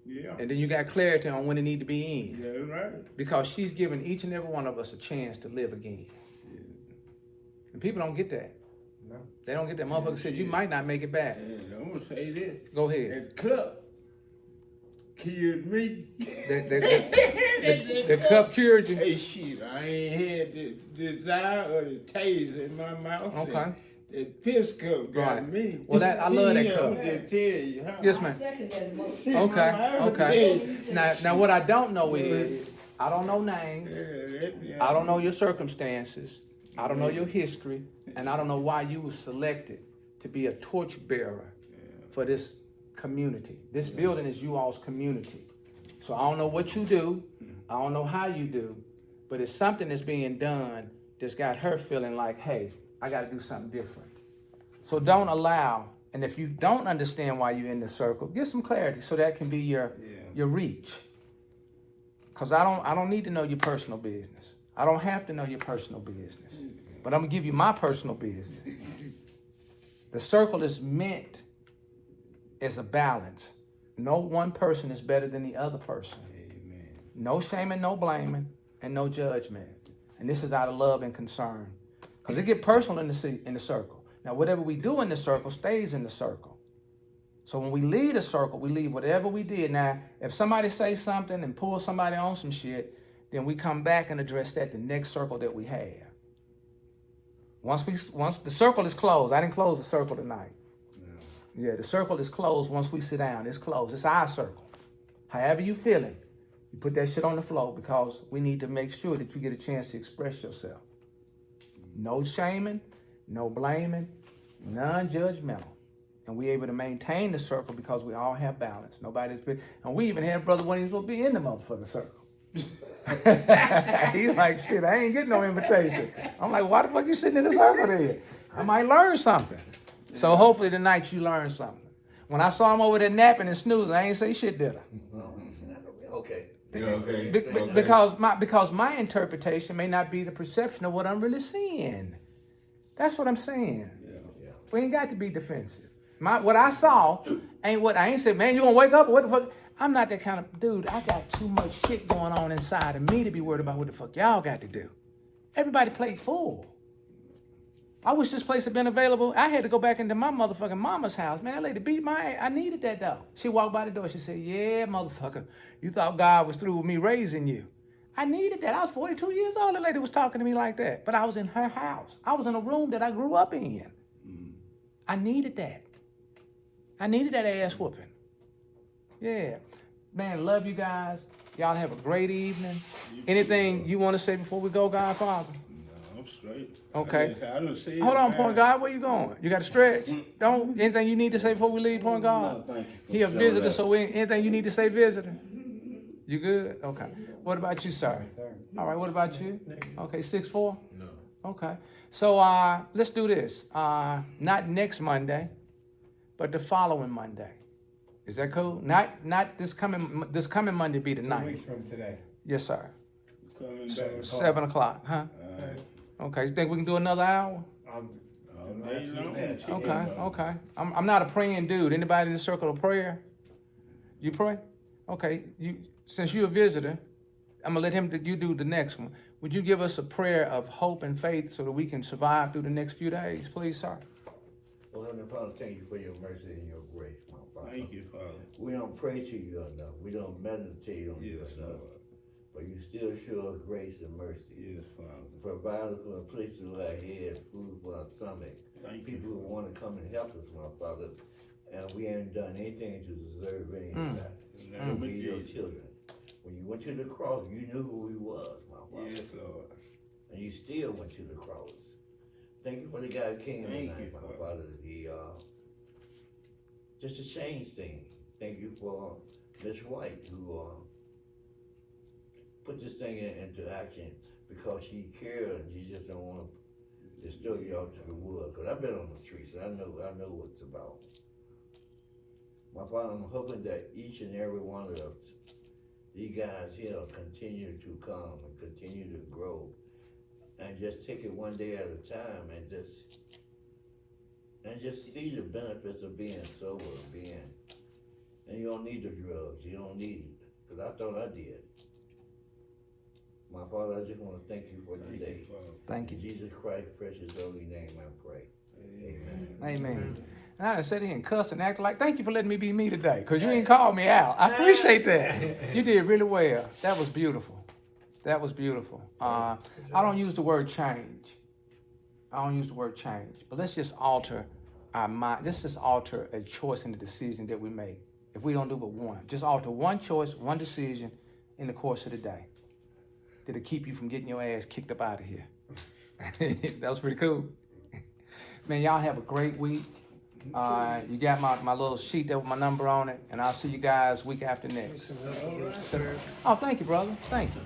Yeah. And then you got clarity on when it need to be in. Yeah, right. Because she's giving each and every one of us a chance to live again. Yeah. And people don't get that. No. They don't get that. Motherfucker said you might not make it back. Yeah, I'm gonna say this. Go ahead. That cup cured me. The cup cured you? Hey shit, I ain't had the desire or the taste in my mouth. Okay. That piss cup got me. Well, I love that cup. Yes, ma'am. Okay. Now, what I don't know is, I don't know names. I don't know your circumstances. I don't know your history, and I don't know why you were selected to be a torchbearer for this community. This building is you all's community. So I don't know what you do. I don't know how you do, but it's something that's being done that's got her feeling like, hey, I got to do something different. So don't allow, and if you don't understand why you're in the circle, get some clarity so that can be your reach. Because I don't need to know your personal business. I don't have to know your personal business. But I'm going to give you my personal business. The circle is meant as a balance. No one person is better than the other person. Amen. No shaming, no blaming, and no judgment. And this is out of love and concern. Because it get personal in the circle. Now, whatever we do in the circle stays in the circle. So when we leave the circle, we leave whatever we did. Now, if somebody says something and pulls somebody on some shit, then we come back and address that the next circle that we have. Once the circle is closed, I didn't close the circle tonight. Yeah, the circle is closed once we sit down. It's closed. It's our circle. However you feeling, you put that shit on the floor because we need to make sure that you get a chance to express yourself. No shaming, no blaming, non-judgmental. And we able to maintain the circle because we all have balance. Nobody's been, and we even had brother when he was supposed to be in the motherfucking circle. He's like, shit, I ain't getting no invitation. I'm like, why the fuck you sitting in the circle then? I might learn something. So hopefully tonight you learn something. When I saw him over there napping and snoozing, I ain't say shit, did I? Okay. Because my interpretation may not be the perception of what I'm really seeing. That's what I'm saying. We ain't got to be defensive. What I saw ain't what I ain't said, man, you gonna wake up or what the fuck? I'm not that kind of dude. I got too much shit going on inside of me to be worried about what the fuck y'all got to do. Everybody played full. I wish this place had been available. I had to go back into my motherfucking mama's house. Man, that lady beat my ass. I needed that though. She walked by the door. She said, yeah, motherfucker, you thought God was through with me raising you. I needed that. I was 42 years old. The lady was talking to me like that. But I was in her house. I was in a room that I grew up in. I needed that. I needed that ass whooping. Yeah. Man, love you guys. Y'all have a great evening. Anything you want to say before we go, Godfather? No, I'm straight. Okay. I done see Hold it, on, man. Point Guard. Where you going? You got to stretch? Don't. Anything you need to say before we leave, Point Guard? No, thank you. He a visitor, so anything you need to say, visitor? You good? Okay. What about you, sir? All right. What about you? Okay, 6'4"? No. Okay. So let's do this. Not next Monday, but the following Monday. Is that cool? Not this coming Monday be the 9th. weeks from today. Yes, sir. Coming back. 7 o'clock, huh? Okay. You think we can do another hour? All day long. Okay. I'm not a praying dude. Anybody in the circle of prayer? You pray? Okay. Since you're a visitor, I'm gonna let you do the next one. Would you give us a prayer of hope and faith so that we can survive through the next few days, please, sir? Well, Heavenly Father, thank you for your mercy and your grace, my Father. Thank you, Father. We don't pray to you enough. We don't meditate on you Yes, enough. Lord. But you still show us grace and mercy. Yes, Father. Provide us with a place to lay our head, food for our stomach. Thank People you. who want to come and help us, my Father. And we ain't done anything to deserve any of that. Mm. We your children. When you went to the cross, you knew who we was, my Father. Yes, Lord. And you still went to the cross. Thank you for the guy who came Thank tonight, you, my Father. Father. He just to change things. Thank you for Miss White who put this thing into action because she cares and she just don't want to just throw you out to the wood. Cause I've been on the streets and I know what it's about. My Father, I'm hoping that each and every one of us, these guys here, continue to come and continue to grow, and just take it one day at a time, and just see the benefits of being sober, and you don't need the drugs, you don't need it, because I thought I did. My Father, I just want to thank you for today. Thank you. In Jesus Christ's precious holy name I pray. Amen. Amen. And I done sat here and cuss and act like, thank you for letting me be me today, because you ain't called me out. I appreciate that. You did really well. That was beautiful. That was beautiful. I don't use the word change. But let's just alter our mind. Let's just alter a choice in the decision that we make. If we don't do but one, just alter one choice, one decision in the course of the day. That'll keep you from getting your ass kicked up out of here. That was pretty cool. Man, y'all have a great week. You got my little sheet there with my number on it, and I'll see you guys week after next. Oh, thank you, brother. Thank you.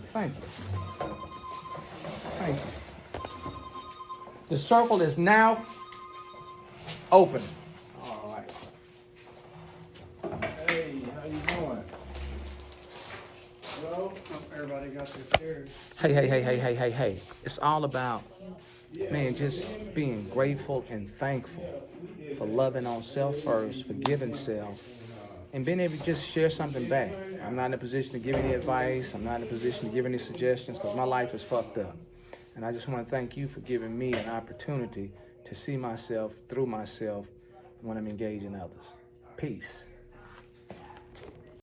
The circle is now open. All right. Hey, how you doing? Hello? Everybody got their shares. Hey. It's all about, man, just being grateful and thankful for loving on self first, forgiving self, and being able to just share something back. I'm not in a position to give any advice. I'm not in a position to give any suggestions because my life is fucked up. And I just want to thank you for giving me an opportunity to see myself through myself when I'm engaging others. Peace.